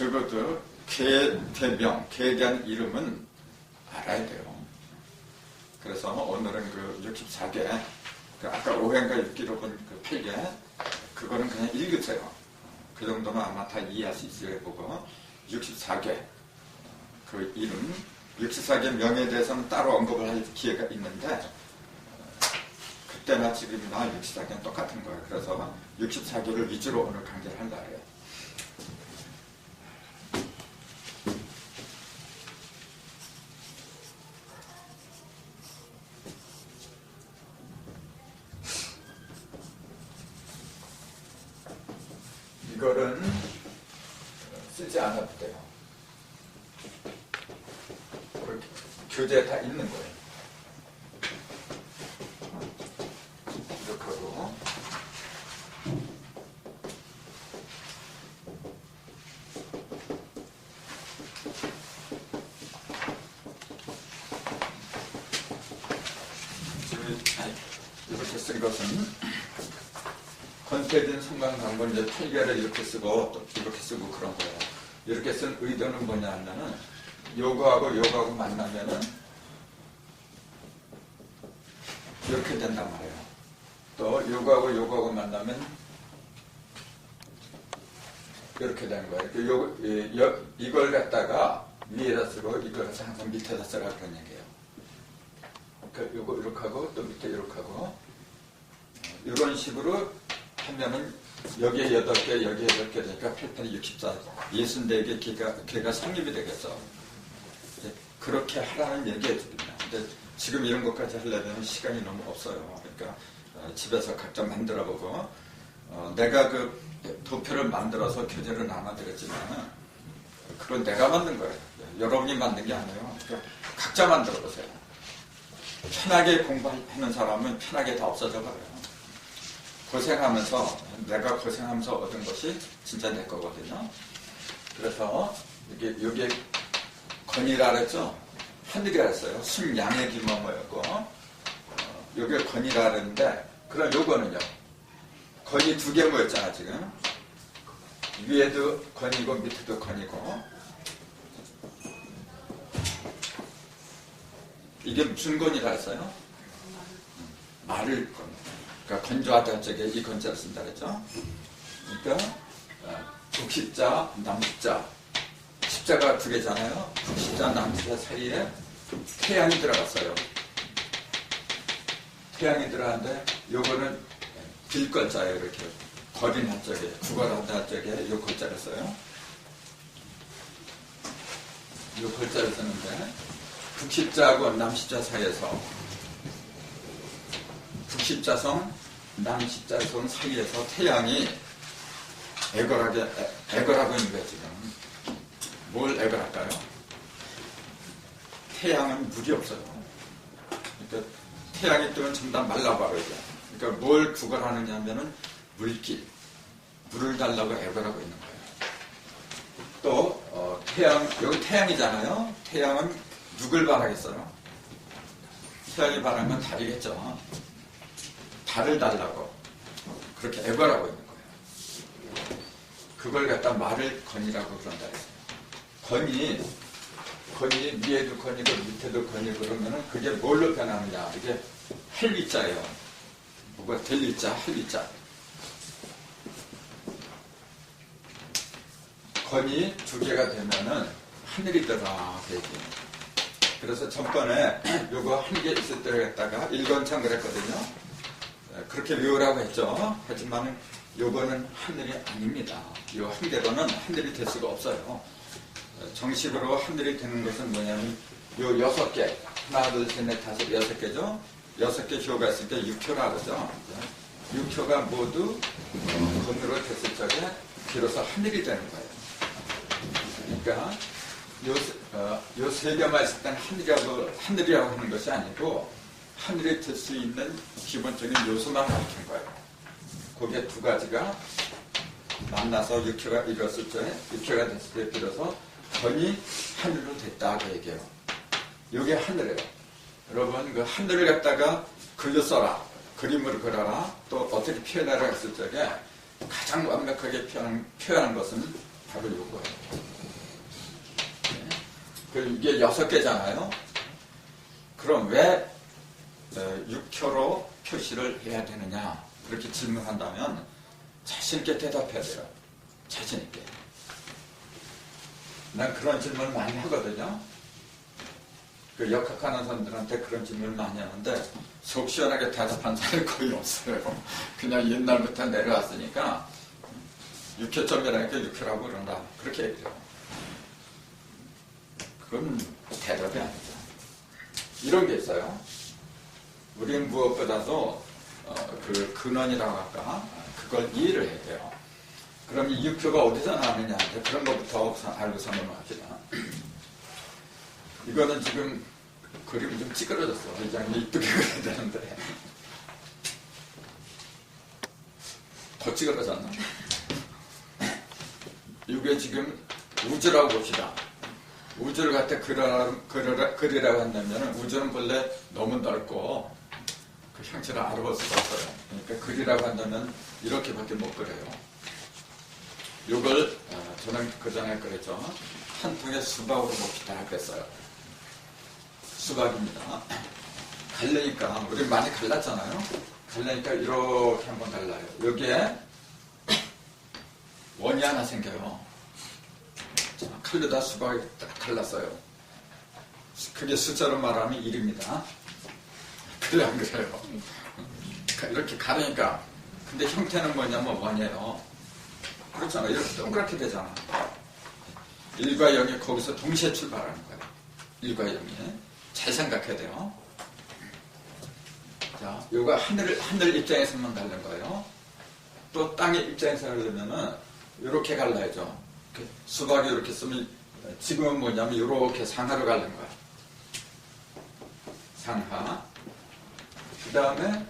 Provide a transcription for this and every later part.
적어도 개명, 개에 대한 이름은 알아야 돼요. 그래서 오늘은 그 64개, 그 아까 5회인가 6기로 본 그 8개, 그거는 그냥 읽으세요. 그 정도는 아마 다 이해할 수 있을 거고, 64개, 그 이름, 64개 명에 대해서는 따로 언급을 할 기회가 있는데, 그때나 지금이나 64개는 똑같은 거예요. 그래서 64개를 위주로 오늘 강좌를 한다 그래요. 이거는 쓰지 않아도 돼요. 교재에 다 있는 거예요. 이렇게 하고 이렇게 쓴 것은 권태진 성광강본 이제 8개를 이렇게 쓰고 또 이렇게 쓰고 그런 거예요. 이렇게 쓴 의도는 뭐냐 하면은 요거하고 만나면은 이렇게 된단 말이에요. 또 요거하고 만나면 이렇게 되는 거예요. 이걸 갖다가 위에다 쓰고 이걸 갖다 항상 밑에다 쓰라 그런 얘기예요. 그러니까 요거 이렇게 하고 또 밑에 이렇게 하고 이런 식으로 하면은 여기에 8개, 여기에 8개 되니까 8편이 64, 64개 개가 성립이 되겠죠. 그렇게 하라는 얘기해 줍니다. 근데 지금 이런 것까지 하려면 시간이 너무 없어요. 그러니까 집에서 각자 만들어 보고 내가 그 도표를 만들어서 교재를 나눠드렸지만 그건 내가 만든 거예요. 여러분이 만든 게 아니에요. 그러니까 각자 만들어 보세요. 편하게 공부하는 사람은 편하게 다 없어져 버려요. 고생하면서 내가 고생하면서 얻은 것이 진짜 내 거거든요. 그래서 이게 건이라 그랬죠. 하늘이라 했어요. 순양의 기머머였고 요게 건이라 그랬는데 그럼 요거는요. 건이 2개 모였잖아 지금. 위에도 건이고 밑에도 건이고 이게 무슨 건이라 했어요? 말을 건. 그러니까 건조하다 쪽에 이 건자를 쓴다 그랬죠. 그러니까 북십자, 남십자. 십자가 2개잖아요. 북십자, 남십자 사이에 태양이 들어갔어요. 태양이 들어갔는데 요거는 빌건자예요. 이렇게 거린한 쪽에 구걸한다 쪽에 요 글자를 써요. 요 글자를 쓰는데 북십자하고 남십자 사이에서 북십자성, 남십자성 사이에서 태양이 애걸하고 있는 거예요, 지금. 뭘 애걸할까요? 태양은 물이 없어요. 그러니까 태양이 뜨면 전부 다 말라버려요. 그러니까 뭘 구걸하느냐 하면은 물길, 물을 달라고 애걸하고 있는 거예요. 또, 여기 태양이잖아요. 태양은 누굴 바라겠어요? 태양이 바라면 달이겠죠. 달을 달라고 그렇게 애걸하고 있는 거예요. 그걸 갖다 말을 건이라고 그런다 했어요. 건이 위에도 건이고 밑에도 건이고 그러면은 그게 뭘로 변하느냐. 이게 할위자예요. 뭐가 될 위자, 할위자. 건이 2개가 되면은 하늘이더라 그 얘기예요. 그래서 전번에 요거 1개 있을 때 갖다가 1권창 그랬거든요. 그렇게 외우라고 했죠. 하지만 요거는 하늘이 아닙니다. 요 한 개로는 하늘이 될 수가 없어요. 정식으로 하늘이 되는 것은 뭐냐면 요 6개, 하나, 둘, 셋, 넷, 다섯, 6개죠. 6개 효가 있을 때 6효라 그러죠. 6효가 모두 건으로 됐을 적에 비로소 하늘이 되는 거예요. 그러니까 요 3개만 있을 때는 하늘이라고 하는 것이 아니고 하늘이 될 수 있는 기본적인 요소만 가르친 거예요. 그게 2가지가 만나서 6효가 이뤘을 때, 6효가 됐을 때 비로소 건이 하늘로 됐다 그 얘기예요. 이게 하늘이에요. 여러분 그 하늘을 갖다가 글로 써라, 그림으로 그려라, 또 어떻게 표현하라 했을 적에 가장 완벽하게 표현한 것은 바로 이거예요. 이게 6개잖아요. 그럼 왜 육효로 표시를 해야 되느냐? 그렇게 질문한다면 자신있게 대답해야 돼요. 자신있게. 난 그런 질문을 많이 하거든요. 그 역학하는 사람들한테 그런 질문을 많이 하는데 속 시원하게 대답한 사람이 거의 없어요. 그냥 옛날부터 내려왔으니까 육효점이라니까 육효라고 그런다. 그렇게 얘기해요. 그건 대답이 아니죠. 이런 게 있어요. 우리는 무엇보다도 그 근원이라고 할까? 그걸 이해를 해야 돼요. 그럼 이 육효가 어디서 나느냐? 그런 것부터 알고서 넘어갑시다. 이거는 지금 그림이 좀 찌그러졌어. 이 장면 이쁘게 그려야 되는데. 더 찌그러졌나? 이게 지금 우주라고 봅시다. 우주를 갖다 그리라고 한다면 우주는 본래 너무 넓고 그 형체를 알아볼 수가 없어요. 그러니까 그리라고 한다면 이렇게밖에 못 그려요. 이걸 저는 그 전에 그랬죠. 한 통의 수박으로 봅시다 그랬어요. 수박입니다. 갈래니까 우리 많이 갈랐잖아요. 갈래니까 이렇게 한번 갈라요. 여기에 원이 하나 생겨요. 칼로다 수박이 딱 갈랐어요. 그게 숫자로 말하면 1입니다. 그래 안 그래요? 이렇게 가르니까 근데 형태는 뭐냐면 원이에요. 그렇잖아. 이렇게 동그랗게 되잖아. 1과 0이 거기서 동시에 출발하는 거예요. 1과 0이. 잘 생각해야 돼요. 자, 요거 하늘 입장에서만 갈른 거예요. 또 땅의 입장에서 가려면은 이렇게 갈라야죠. 수박이 이렇게 쓰면 지금은 뭐냐면 이렇게 상하로 갈른 거야. 상하. 그 다음에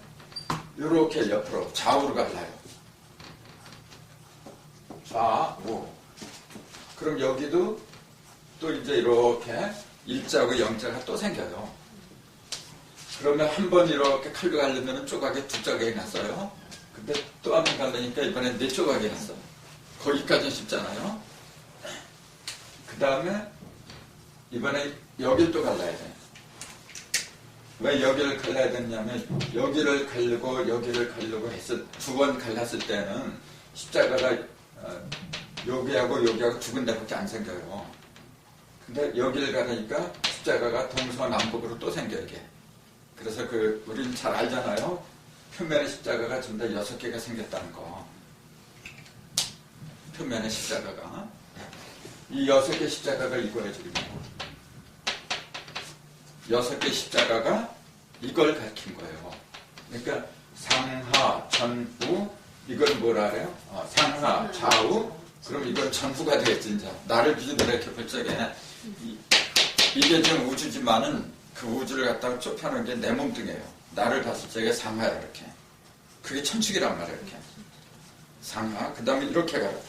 이렇게 옆으로 좌우로 갈라요. 좌우. 그럼 여기도 또 이제 이렇게 일자하고 영자가 또 생겨요. 그러면 한 번 이렇게 칼로 갈르면 조각이 2조각이 났어요. 근데 또 한 번 갈르니까 이번엔 4조각이 났어. 거기까지는 쉽잖아요. 그 다음에 이번에 여길 또 갈라야 돼. 왜 여기를 갈라야 되냐면 여기를 갈르고 여기를 갈르고 해서 2번 갈랐을 때는 십자가가 여기하고 여기하고 2군데밖에 안 생겨요. 근데 여기를 가르니까 십자가가 동서남북으로 또 생겨 이게. 그래서 우리는 잘 알잖아요. 표면의 십자가가 전부 다 6개가 생겼다는 거. 표면의 십자가가. 이 6개 십자가가 이거예요, 지금. 6개 십자가가 이걸 가리킨 거예요. 그러니까 상하, 전후, 이걸 뭐라 그래요? 상하, 좌우, 그럼 이건 전후가 되겠지, 이제. 나를 기준으로 이렇게 볼 적에. 이게 지금 우주지만은 그 우주를 갖다가 좁혀놓은 게 내 몸뚱이에요. 나를 봤을 적에 상하야, 이렇게. 그게 천축이란 말이에요, 이렇게. 상하, 그 다음에 이렇게 가요.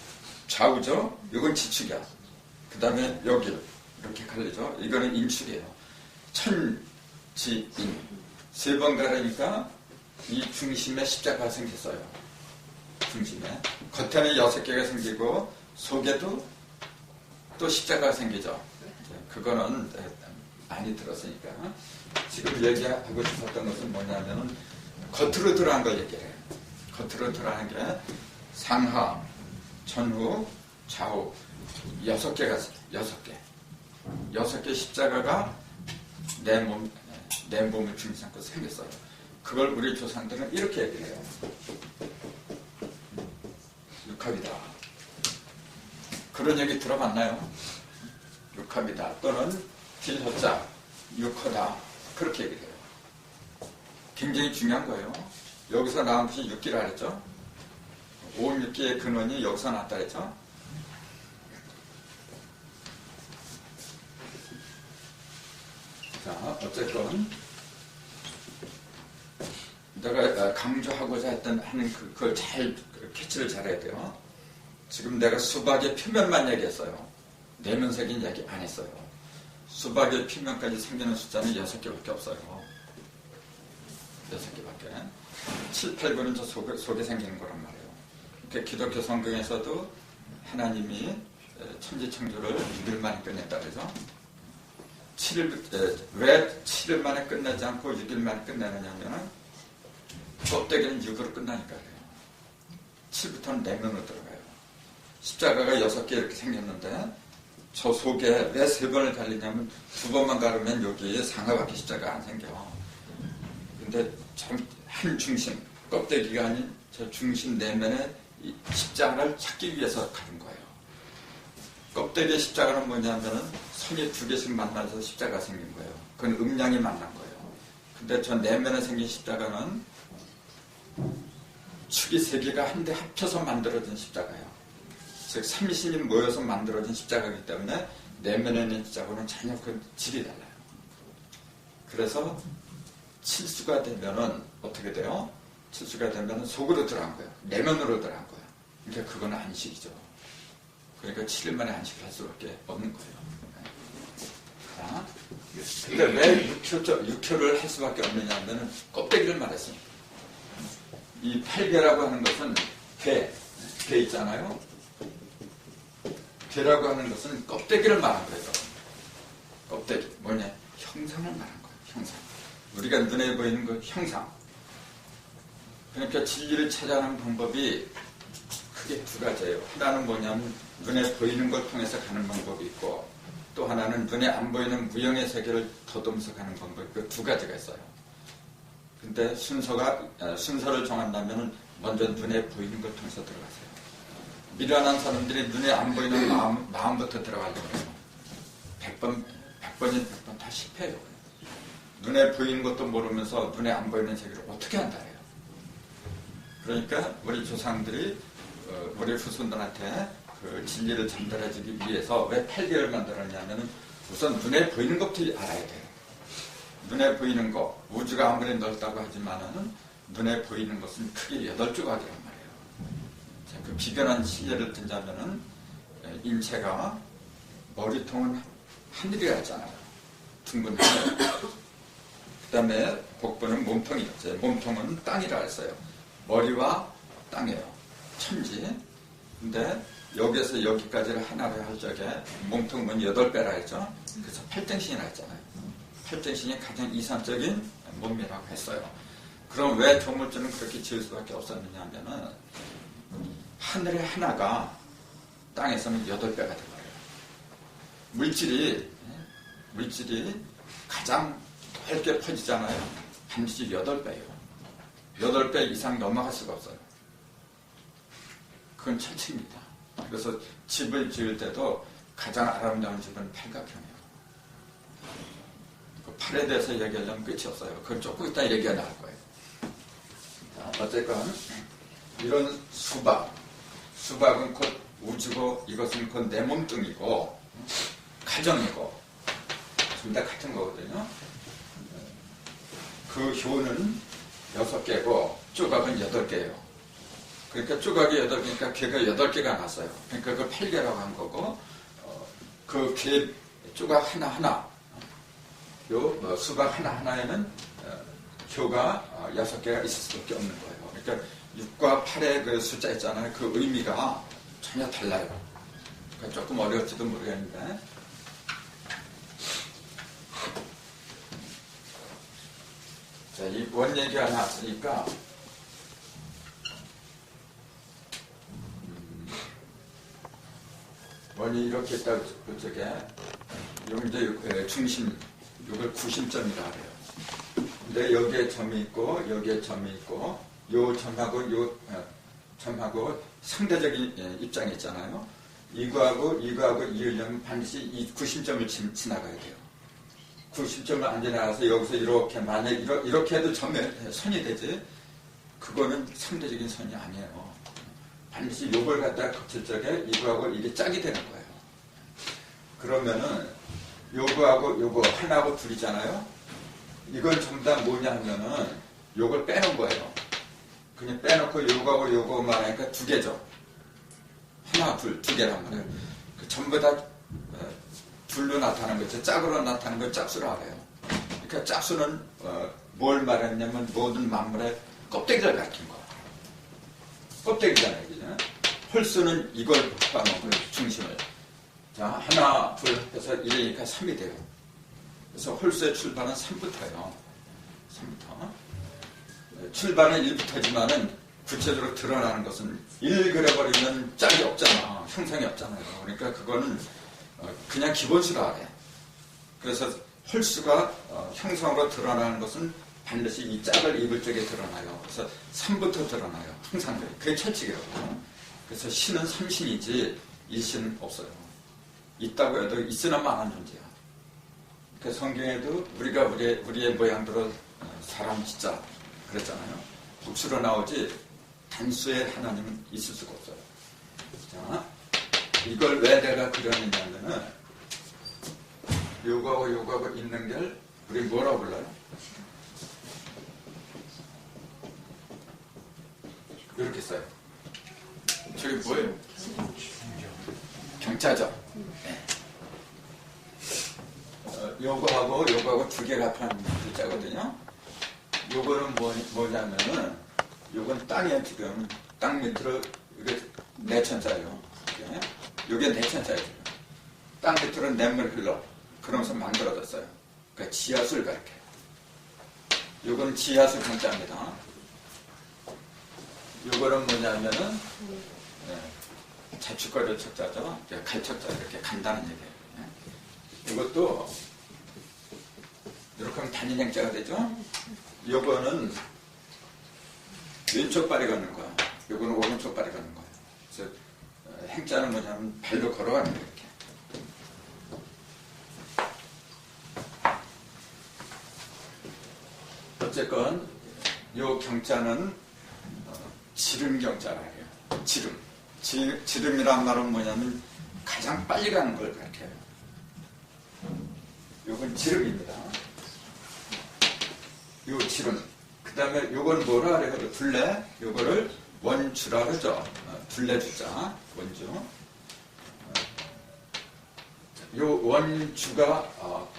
좌우죠? 이건 지축이야. 그 다음에 여기 이렇게 갈리죠? 이거는 인축이에요. 천, 지, 인. 3번 가르니까 이 중심에 십자가가 생겼어요. 중심에. 겉에는 6개가 생기고 속에도 또 십자가가 생기죠. 그거는 많이 들었으니까. 지금 얘기하고 싶었던 것은 뭐냐면은 겉으로 들어간 걸 얘기해요. 겉으로 들어가는 게 상하, 전후, 좌우 6개가 6개 십자가가 내 몸을 중심 삼고 생겼어요. 그걸 우리 조상들은 이렇게 얘기를 해요. 육합이다. 그런 얘기 들어봤나요? 육합이다. 또는 딜허자, 육허다. 그렇게 얘기를 해요. 굉장히 중요한 거예요. 여기서 나온 것이 육기라 그랬죠? 5,6기의 근원이 여기서 나왔다 그랬죠? 자, 어쨌건 내가 강조하고자 하는 그걸 잘 캐치를 잘해야 돼요. 지금 내가 수박의 표면만 얘기했어요. 내면적인 얘기 안 했어요. 수박의 표면까지 생기는 숫자는 6개밖에 없어요. 6개밖에. 7, 8, 9는 저 속에 생기는 거란 말이에요. 그러니까 기독교 성경에서도 하나님이 천지창조를 6일 만에 끝냈다 그래서 왜 7일 만에 끝나지 않고 6일 만에 끝나느냐면 껍데기는 6으로 끝나니까 그래요. 7부터는 내면으로 들어가요. 십자가가 6개 이렇게 생겼는데 저 속에 왜 3번을 갈리냐면 2번만 가르면 여기 상하밖에 십자가 안 생겨. 근데 한 중심, 껍데기가 아닌 저 중심 내면에 이 십자가를 찾기 위해서 가는 거예요. 껍데기의 십자가는 뭐냐면은 선이 2개씩 만나서 십자가가 생긴 거예요. 그건 음양이 만난 거예요. 근데 저 내면에 생긴 십자가는 축이 3개가 한데 합쳐서 만들어진 십자가예요. 즉 삼신이 모여서 만들어진 십자가이기 때문에 내면에 있는 십자가는 전혀 그 질이 달라요. 그래서 칠수가 되면은 어떻게 돼요? 칠수가 되면은 속으로 들어간 거예요. 내면으로 들어간 거예요. 그러니까 그거는 안식이죠. 그러니까 7일 만에 안식을 할 수밖에 없는 거예요. 자, 근데 왜 6효를 할 수밖에 없느냐 하면은 껍데기를 말했어요. 이 8개라고 하는 것은 개 있잖아요. 개라고 하는 것은 껍데기를 말한 거예요. 껍데기. 뭐냐? 형상을 말한 거예요. 형상. 우리가 눈에 보이는 그 형상. 그러니까 진리를 찾아가는 방법이 크게 2가지예요. 하나는 뭐냐면 눈에 보이는 걸 통해서 가는 방법이 있고 또 하나는 눈에 안 보이는 무형의 세계를 더듬어서 가는 방법이 있고 2가지가 있어요. 근데 순서를 정한다면 먼저 눈에 보이는 걸 통해서 들어가세요. 미련한 사람들이 눈에 안 보이는 마음부터 들어가려고 해요. 100번인 100번 다 실패해요. 눈에 보이는 것도 모르면서 눈에 안 보이는 세계를 어떻게 한다래요. 그러니까 우리 조상들이 우리 후손들한테 그 진리를 전달해주기 위해서 왜 8개를 만들었냐면 우선 눈에 보이는 것부터 알아야 돼요. 눈에 보이는 것, 우주가 아무리 넓다고 하지만은 눈에 보이는 것은 크게 8조각이란 말이에요. 자, 그 비견한 실례를 든다면은 인체가 머리통은 하늘이라 했잖아요. 둥근 하늘. 그 다음에 복부는 몸통이 있죠. 몸통은 땅이라 했어요. 머리와 땅이에요. 천지. 근데 여기에서 여기까지를 하나로 할 적에 몸통은 8배라 했죠. 그래서 8등신이라 했잖아요. 8등신이 가장 이상적인 몸이라고 했어요. 그럼 왜 조물주는 그렇게 지을 수밖에 없었느냐 하면은 하늘의 하나가 땅에서는 8배가 되거든요. 물질이 가장 넓게 퍼지잖아요. 반드시 8배예요. 8배 이상 넘어갈 수가 없어요. 그건 천체입니다. 그래서 집을 지을 때도 가장 아름다운 집은 팔각형이에요. 그 팔에 대해서 얘기하려면 끝이 없어요. 그건 조금 이따 얘기가 나올 거예요. 자, 어쨌건 이런 수박은 곧 우주고 이것은 곧 내 몸뚱이고 가정이고 둘 다 같은 거거든요. 그 효는 6개고 조각은 8개예요. 그러니까 조각이 8개니까 개가 8개가 났어요. 그러니까 그 8개라고 한 거고 그 개 조각 하나하나 요 수박 하나하나에는 효가 6개가 있을 수밖에 없는 거예요. 그러니까 6과 8의 그 숫자 있잖아요. 그 의미가 전혀 달라요. 그러니까 조금 어려울지도 모르겠는데 자, 이 원 얘기가 나왔으니까 원이 이렇게 있다고 그쪽에 이제 중심 이걸 구심점이라 그래요. 근데 여기에 점이 있고 여기에 점이 있고 요 점하고 요 점하고 상대적인 입장이 있잖아요. 이거하고 이으려면 반드시 이 구심점을 지나가야 돼요. 구심점을 안 지나가서 여기서 이렇게 만약 이렇게 해도 선이 되지 그거는 상대적인 선이 아니에요. 반드시 요걸 갖다가 거칠 적에 이거하고 이게 짝이 되는 거예요. 그러면은 요거하고 요거 하나하고 둘이잖아요. 이건 전부 다 뭐냐 하면은 요걸 빼놓은 거예요. 그냥 빼놓고 요거하고 요거만 하니까 2개죠. 하나, 둘, 2개란 말이에요. 그 전부 다 둘로 나타나는 거죠. 짝으로 나타나는 걸 짝수로 알아요. 그러니까 짝수는 뭘 말했냐면 모든 만물의 껍데기를 가리킨 거예요. 껍데기잖아요. 그죠? 홀수는 이걸 봐놓은 거예요. 중심을. 자, 하나, 둘 해서 1이니까 3이 돼요. 그래서 홀수의 출발은 3부터예요. 3부터. 출발은 1부터지만은 구체적으로 드러나는 것은 1 그려버리면 짝이 없잖아. 형상이 없잖아요. 그러니까 그거는 그냥 기본수라 해. 그래서 홀수가 형상으로 드러나는 것은 반드시 이 짝을 입을 적에 드러나요. 그래서 3부터 드러나요. 항상 그래. 그게 철칙이라고. 그래서 신은 3신이지 1신은 없어요. 있다고 해도 있으나 망한 존재야. 그 성경에도 우리가 우리의 모양대로 사람 짓자 그랬잖아요. 복수로 나오지 단수의 하나님은 있을 수가 없어요. 자, 이걸 왜 내가 그렸느냐면은 요거하고 있는 게 우리 뭐라고 불러요? 이렇게 써요. 저기 뭐예요? 경자죠. 네. 요거하고 두 개가 합한 글자거든요. 요거는 뭐냐면은 요건 땅에 지금 땅 밑으로 이게 내천자예요. 요게 내천자예요. 땅 밑으로 냇물 흘러 그러면서 만들어졌어요. 그러니까 지하수를 가리켜요. 요거는 지하수 경자입니다. 요거는 뭐냐면은 자축거려 척자죠. 갈척자 이렇게 간다는 얘기예요. 이것도 이렇게 하면 단인행자가 되죠. 요거는 왼쪽 발이 걷는 거야. 요거는 오른쪽 발이 걷는 거야. 그래서 행자는 뭐냐면 발로 걸어가는 거야. 이렇게. 어쨌건 요 경자는 지름경자라 해요. 지름이란 말은 뭐냐면 가장 빨리 가는 걸 가르쳐요. 요건 지름입니다. 요 지름. 그 다음에 요건 뭐라 그래요? 둘레. 요거를 원주라 그러죠. 둘레주자. 원주. 요 원주가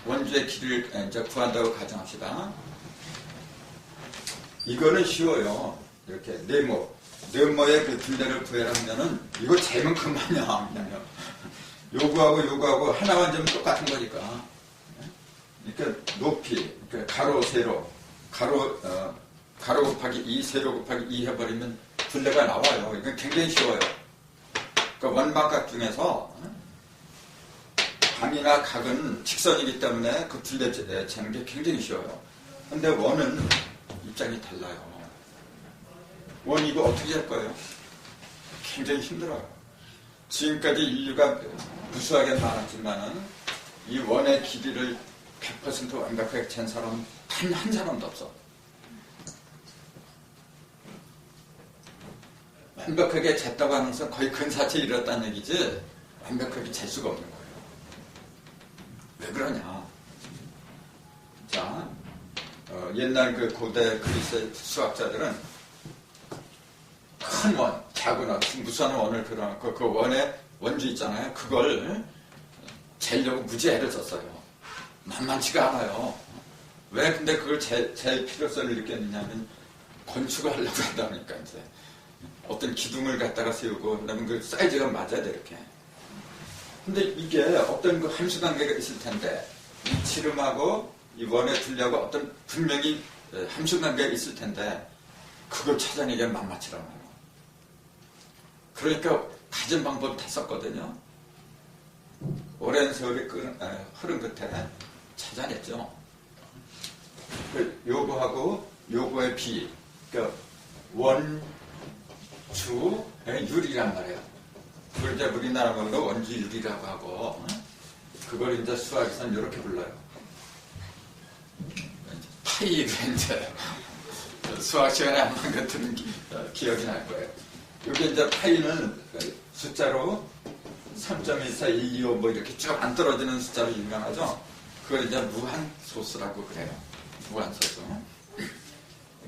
원주의 길이를 이제 구한다고 가정합시다. 이거는 쉬워요. 이렇게 네모의 그 둘레를 구해라 하면은 이거 재면 그만이야. 그냥 요거하고 하나 완전 똑같은 거니까. 그러니까 높이, 그러니까 가로 세로, 가로 곱하기 2, 세로 곱하기 2 해버리면 둘레가 나와요. 이건 굉장히 쉬워요. 그러니까 원망각 중에서 감이나 각은 직선이기 때문에 그 둘레 재는 게 굉장히 쉬워요. 근데 원은 입장이 달라요. 원 이거 어떻게 할 거예요? 굉장히 힘들어요. 지금까지 인류가 무수하게 많았지만은 이 원의 길이를 100% 완벽하게 잰 사람 단 한 사람도 없어. 완벽하게 쟀다고 하면서 거의 근사체 이뤘다는 얘기지 완벽하게 잴 수가 없는 거예요. 왜 그러냐? 자, 옛날 그 고대 그리스 수학자들은 큰 원, 작은 원, 무수한 원을 그려놓고 그 원의 원주 있잖아요. 그걸 재려고 무지 애를 썼어요. 만만치가 않아요. 왜 근데 그걸 재 필요성을 느꼈느냐면 건축을 하려고 한다 보니까 이제 어떤 기둥을 갖다가 세우고 그다음에 그 사이즈가 맞아야 돼 이렇게. 근데 이게 어떤 그 함수 관계가 있을 텐데 이 지름하고 이 원의 둘레하고 어떤 분명히 함수 관계가 있을 텐데 그걸 찾아내기가 만만치가 않아요. 그러니까 가진 방법을 다 썼거든요. 오랜 세월이 흐른 끝에 찾아냈죠. 요거하고 요거의 비, 그러니까 원주의 유리란 말이에요. 그걸 이제 우리나라 말로 원주유리라고 하고, 그걸 이제 수학에서는 이렇게 불러요. 파이를 이제 수학 시간에 한번 같은 기억이 날 거예요. 여기 이제 파이는 숫자로 3.141225 뭐 이렇게 쭉 안 떨어지는 숫자로 유명하죠. 그걸 이제 무한소수라고 그래요. 무한소수.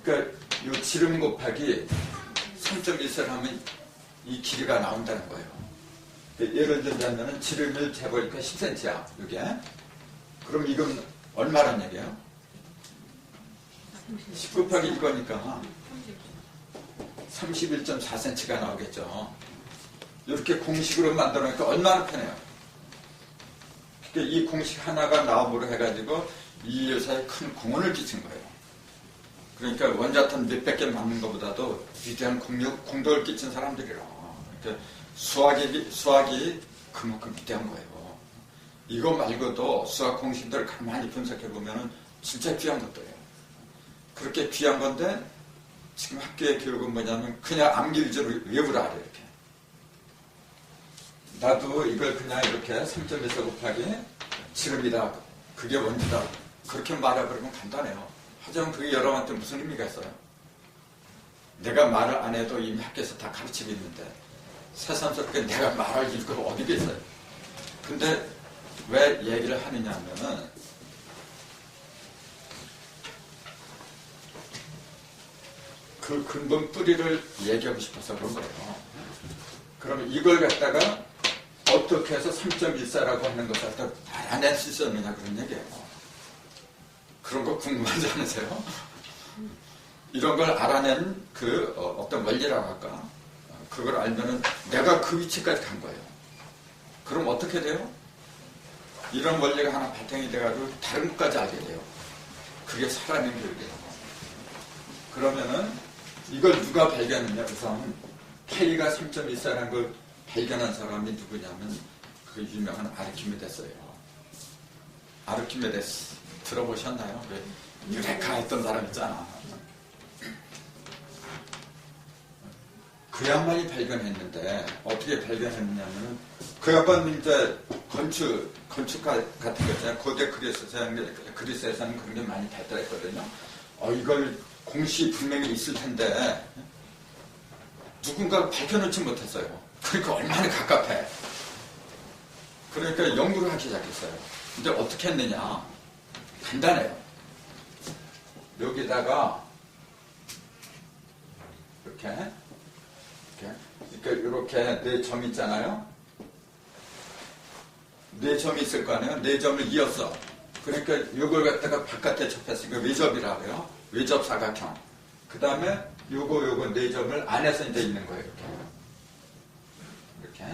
그러니까 이 지름 곱하기 3.14를 하면 이 길이가 나온다는 거예요. 예를 들자면 지름을 재보니까 10cm야. 이게. 그럼 이건 얼마란 얘기예요? 10 곱하기 이거니까 31.4cm가 나오겠죠. 이렇게 공식으로 만들어 놓으니까 얼마나 편해요. 이 공식 하나가 나옴으로 해가지고 이 여사에 큰 공헌을 끼친 거예요. 그러니까 원자탄 몇백 개 맞는 것보다도 위대한 공덕을 끼친 사람들이라. 그러니까 수학이 그만큼 위대한 거예요. 이거 말고도 수학 공식들을 가만히 분석해 보면은 진짜 귀한 것들이에요. 그렇게 귀한 건데 지금 학교의 교육은 뭐냐면 그냥 암기위주로 외우라 하래. 이렇게. 나도 이걸 그냥 이렇게 3.14 곱하기 7입니다. 그게 원주다. 그렇게 말해버리면 간단해요. 하지만 그게 여러분한테 무슨 의미가 있어요? 내가 말을 안 해도 이미 학교에서 다 가르치고 있는데 새삼스럽게 내가 말할 이유가 어디가 있어요? 근데 왜 얘기를 하느냐 하면은 그 근본 뿌리를 얘기하고 싶어서 그런 거예요. 그러면 이걸 갖다가 어떻게 해서 3.14라고 하는 것을 갖다 알아낼 수 있었느냐 그런 얘기예요. 그런 거 궁금하지 않으세요? 이런 걸 알아낸 그 어떤 원리라고 할까? 그걸 알면은 내가 그 위치까지 간 거예요. 그럼 어떻게 돼요? 이런 원리가 하나 바탕이 돼가지고 다른 것까지 알게 돼요. 그게 살아낸 교육이에요. 그러면은 이걸 누가 발견했냐? 우선 K가 3.14라는 걸 발견한 사람이 누구냐면 그 유명한 아르키메데스예요. 아르키메데스 들어보셨나요? 유레카 했던 사람 있잖아. 그 양반이 발견했는데 어떻게 발견했냐면 그 양반은 이제 건축 같은 거 있잖아요. 고대 그리스에서는 그런 게 많이 발달했거든요. 이걸 공식이 분명히 있을 텐데 누군가 밝혀놓지 못했어요. 그러니까 얼마나 갑갑해. 그러니까 연구를 하기 시작했어요. 근데 어떻게 했느냐? 간단해요. 여기다가 그러니까 이렇게 네 점 있잖아요. 네 점이 있을 거 아니에요. 네 점을 이었어. 그러니까 이걸 갖다가 바깥에 접했으니까 외접이라고 해요. 외접 사각형. 그 다음에 요거 네 점을 안에서 이제 있는 거예요. 이렇게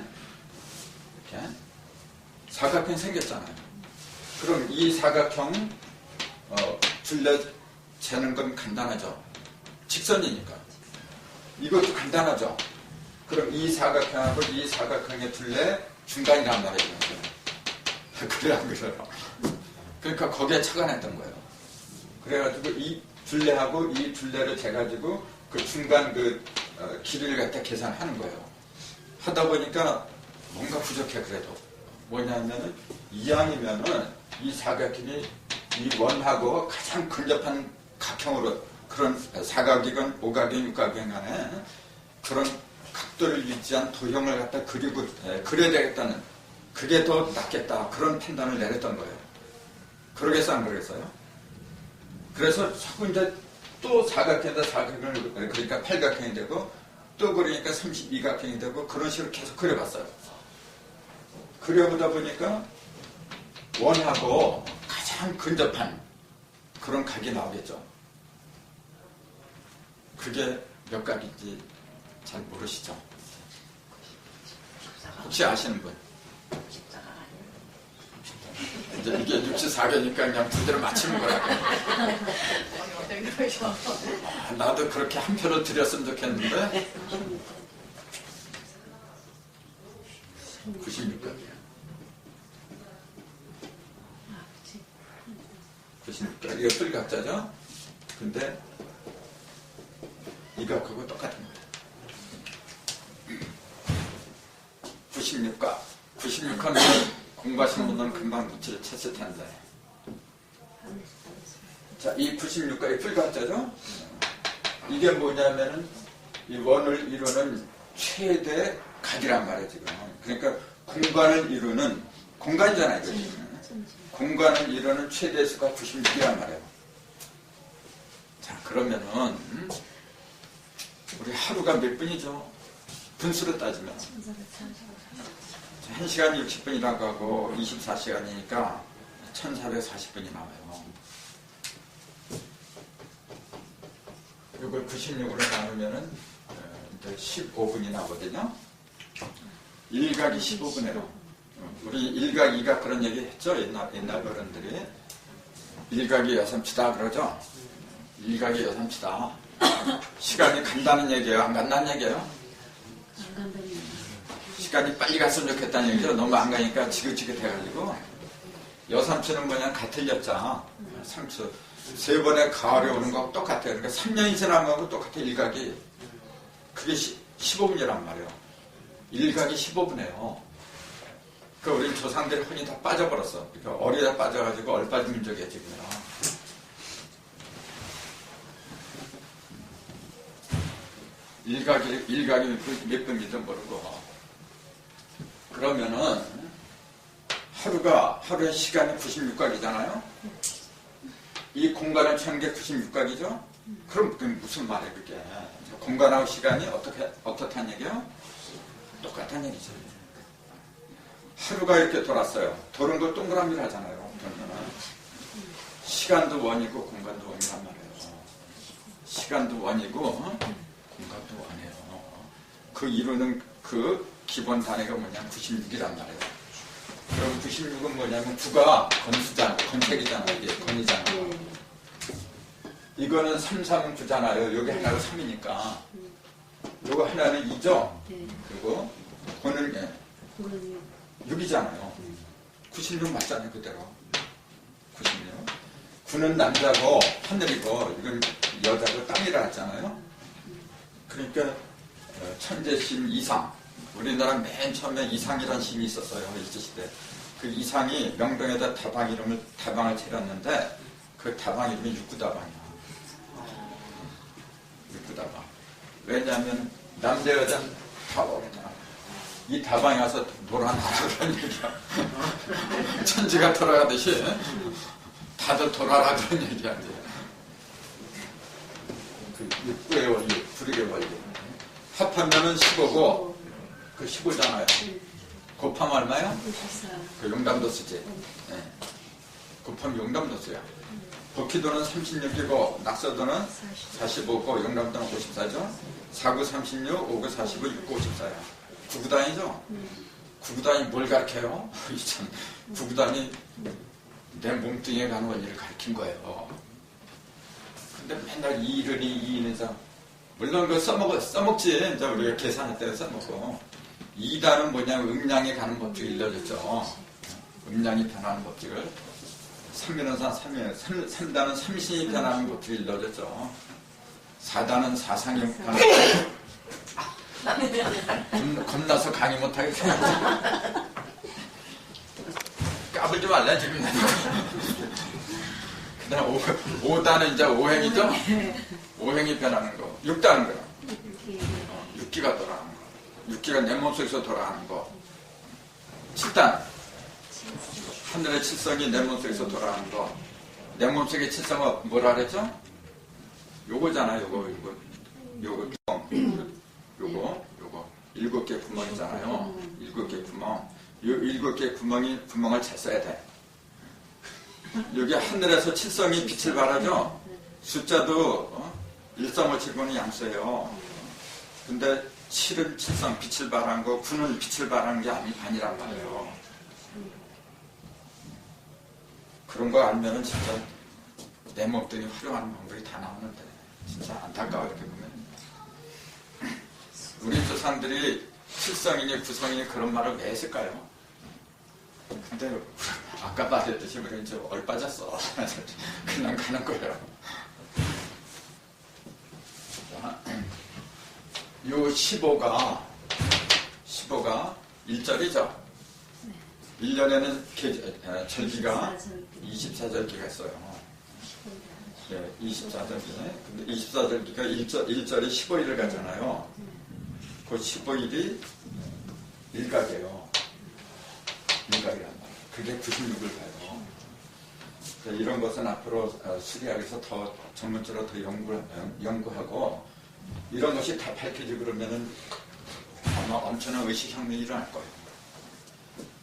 사각형이 생겼잖아요. 그럼 이 사각형 둘레 재는 건 간단하죠. 직선이니까. 이것도 간단하죠. 그럼 이 사각형하고 이 사각형의 둘레 중간이란 말이에요. 그래 안 그래요? 그러니까 거기에 착안했던 거예요. 그래가지고 이 둘레하고 이 둘레를 재가지고 그 중간 그 길이를 갖다 계산하는 거예요. 하다 보니까 뭔가 부족해. 그래도 뭐냐면은 이항이면은 이 사각형이 이 원하고 가장 근접한 각형으로 그런 사각이건 오각이건 육각이건 간에 그런 각도를 유지한 도형을 갖다 그리고 그려야 되겠다는 그게 더 낫겠다 그런 판단을 내렸던 거예요. 그러겠어 안 그러겠어요? 그래서 자꾸 이제 또 사각형에다 사각형을 그러니까 팔각형이 되고 또 그러니까 32각형이 되고 그런 식으로 계속 그려봤어요. 그려보다 보니까 원하고 가장 근접한 그런 각이 나오겠죠. 그게 몇 각인지 잘 모르시죠? 혹시 아시는 분? 이제 이게 64개니까 그냥 두대로 맞추는 거라고. 나도 그렇게 한 표로 드렸으면 좋겠는데 96각이야. 96각. 이거 풀각자죠? 근데 이 각하고 똑같은 거예요. 96각. 96각은 공부하신 분들은 금방 찾을 텐데. 자, 이 96각이 풀각자죠? 이게 뭐냐면은 이 원을 이루는 최대 각이란 말이에요, 지금. 그러니까 공간을 이루는 공간이잖아요, 이거. 공간을 이루는 최대수가 96이란 말이에요. 자, 그러면은 우리 하루가 몇 분이죠? 분수로 따지면 1시간 60분이라고 하고 24시간이니까 1440분이 나와요. 이걸 96으로 나누면은 15분이 나거든요. 1각이 15분이에요. 우리 일각, 이각 그런 얘기 했죠? 옛날 어른들이. 일각이 여삼치다 그러죠? 일각이 여삼치다. 시간이 간다는 얘기예요? 안 간다는 얘기예요? 안 간다는 얘기. 시간이 빨리 갔으면 좋겠다는 얘기죠. 너무 안 가니까 지긋지긋해가지고. 여삼치는 뭐냐, 같은 여자. 삼치. 세 번의 가을에 오는 거하고 똑같아요. 그러니까 3년이 지난 거하고 똑같아, 일각이. 그게 15분이란 말이에요. 일각이 15분이에요. 그 우리 조상들의 혼이 다 빠져버렸어. 그러니까 어리다 빠져가지고 얼빠진 민족이야, 지금. 일각이 몇 분인지도 모르고. 그러면은, 하루의 시간이 96각이잖아요? 이 공간을 채우는 게 96각이죠? 그럼 그게 무슨 말이에요, 그게? 공간하고 시간이 어떻다는 얘기예요? 똑같다는 얘기죠. 하루가 이렇게 돌았어요. 도는 걸 동그라미를 하잖아요. 그러면은 시간도 원이고 공간도 원이란 말이에요. 시간도 원이고 공간도 원이에요. 그 이루는 그 기본 단위가 뭐냐면 96이란 말이에요. 그럼 96은 뭐냐면 9가 건색이잖아요. 이게 건이잖아요. 이거는 3, 3은 9잖아요. 여기 하나가 3이니까. 요거 하나는 2죠? 그리고 고는 6이잖아요. 96 맞잖아요, 그대로. 96. 9는 남자고 하늘이고, 이건 여자고 땅이라 했잖아요. 그러니까, 천재심 이상. 우리나라 맨 처음에 이상이라는 심이 있었어요, 일제시대. 그 이상이 명동에다 다방을 차렸는데, 그 다방 이름이 육구다방이야. 육구다방. 왜냐하면, 남자, 여자는 다 어렵잖아. 이 다방에 가서 놀아나라는 얘기야. 천지가 돌아가듯이 다들 돌아라 그런 얘기야. 그 6구의 원리, 불익의 원리. 합하면은 15고, 그 15잖아요. 곱하면 얼마야? 94. 그 용담도 쓰지. 네. 곱하면 용담도 써요. 복희도는 36이고, 낙서도는 45고, 용담도는 54죠. 4구 36, 5구 45, 6구 54야. 구구단이죠? 구구단이 뭘 가르쳐요? 참, 구구단이 내 몸뚱이에 가는 원리를 가르친 거예요. 근데 맨날 이인해서 물론 그거 써먹지. 이제 우리가 계산할 때 써먹고. 2단은 뭐냐면 음량이 가는 법칙을 일러줬죠. 음량이 변하는 법칙을. 3단은 삼신이 변하는 법칙을 일러줬죠. 4단은 사상이 변하는 법칙. 겁나서 강의 못하겠어. 까불지 말라, 지금. 그 다음 5단은 이제 오행이죠? 오행이 변하는 거. 6단은 거야. 6기가 돌아가는 거. 6기가 내 몸속에서 돌아가는 거. 7단. 하늘의 칠성이 내 몸속에서 돌아가는 거. 내 몸속의 칠성은 뭐라 그랬죠? 요거잖아, 요거. 요거 7개 구멍이잖아요. 7개 구멍. 요 7개 구멍을 잘 써야 돼. 여기 하늘에서 칠성이 빛을 발하죠. 숫자도 일성을 치고는 양수예요. 근데 7은 칠성 빛을 발한 거, 9는 빛을 발하는 게 아니란 말이에요. 그런 거 알면은 진짜 내 몸뚱이 활용하는 방법이 다 나오는데 진짜 안타까워 이렇게 보면. 우리 조상들이 칠성이니 구성이니 그런 말을 왜 했을까요? 근데 아까 말했듯이 우리는 이제 얼빠졌어. 그냥 가는 거예요. 요 15가 1절이죠. 1년에는 절기가 24절기가 있어요. 네, 24절기네. 근데 24절기가 1절이 15일을 가잖아요. 그 15일이 일각이에요. 일각이란 말이에요. 그게 96을 가요. 이런 것은 앞으로 수리학에서 더 전문적으로 더 연구하고 이런 것이 다 밝혀지고 그러면은 아마 엄청난 의식혁명이 일어날 거예요.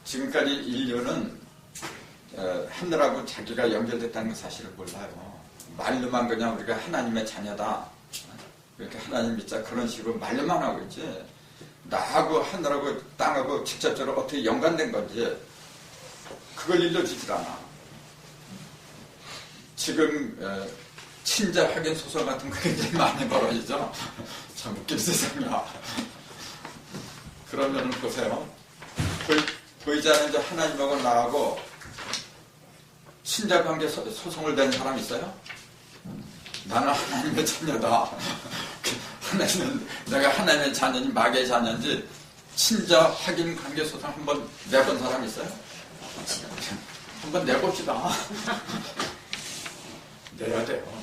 지금까지 인류는 하늘하고 자기가 연결됐다는 사실을 몰라요. 말로만 그냥 우리가 하나님의 자녀다. 이렇게 하나님 믿자 그런 식으로 말로만 하고 있지 나하고 하늘하고 땅하고 직접적으로 어떻게 연관된 건지 그걸 일러주질 않아. 지금 친자 확인 소설 같은 거 굉장히 많이 벌어지죠. 참 웃긴 세상이야. 그러면은 보세요. 보이지 않는 저 하나님하고 나하고 친자 관계 소송을 낸 사람 있어요? 나는 하나님의 자녀다. 내가 하나님의 자녀인지 마귀의 자녀인지 친자 확인 관계 소송 한번 내본 사람 있어요? 한번 내봅시다. 내야 돼요.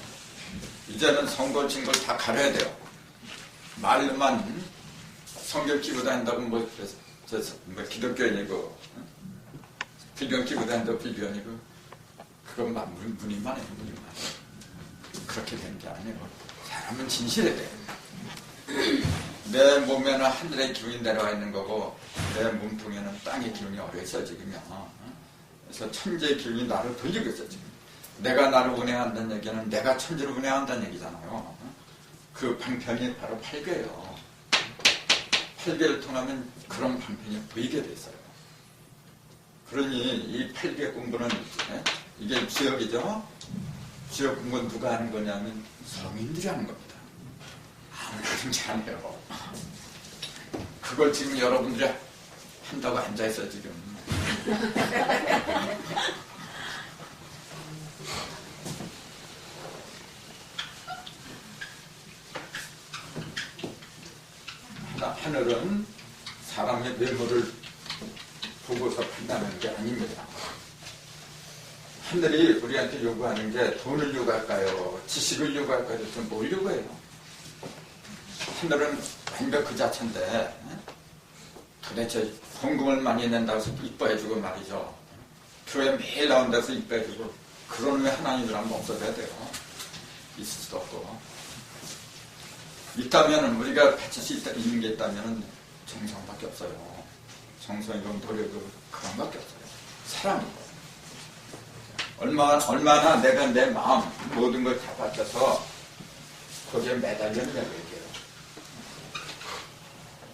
이제는 선거 증거를 다 가려야 돼요. 말로만 성경 끼고 다닌다고 뭐 기독교인이고 빌견 끼고 다닌다고 빌견이고 그건 무늬만 해요. 무늬만. 그렇게 되는 게 아니에요. 사람은 진실해야 돼요. 내 몸에는 하늘의 기운이 내려와 있는 거고 내 몸통에는 땅의 기운이 어려 있어 지금요. 그래서 천재의 기운이 나를 돌리고 있어 지금. 내가 나를 운행한다는 얘기는 내가 천재를 운행한다는 얘기잖아요. 그 방편이 바로 팔괘예요. 팔괘를 통하면 그런 방편이 보이게 돼 있어요. 그러니 이 팔괘 공부는 이게 지역이죠. 지역 공부는 누가 하는 거냐면 성인들이 하는 겁니다. 아무나든지 안 해요. 그걸 지금 여러분들이 한다고 앉아있어 지금. 하늘은 사람의 외모를 보고서 판단하는 게 아닙니다. 하늘이 우리한테 요구하는 게 돈을 요구할까요? 지식을 요구할까요? 그럼 뭘 요구해요? 하늘은 완벽 그 자체인데 도대체 헌금을 많이 낸다고 해서 이뻐해주고 말이죠. 교회 매일 나온다고 해서 이뻐해주고 그런 왜 하나님이라면 없어져야 돼요. 있을 수도 없고. 있다면 우리가 바칠 수 있는 게 있다면 정성밖에 없어요. 정성이고 노력이고 그런 밖에 없어요. 사랑이고. 얼마나 내가 내 마음 모든 걸 다 바쳐서 거기에 매달렸냐고 얘기해요.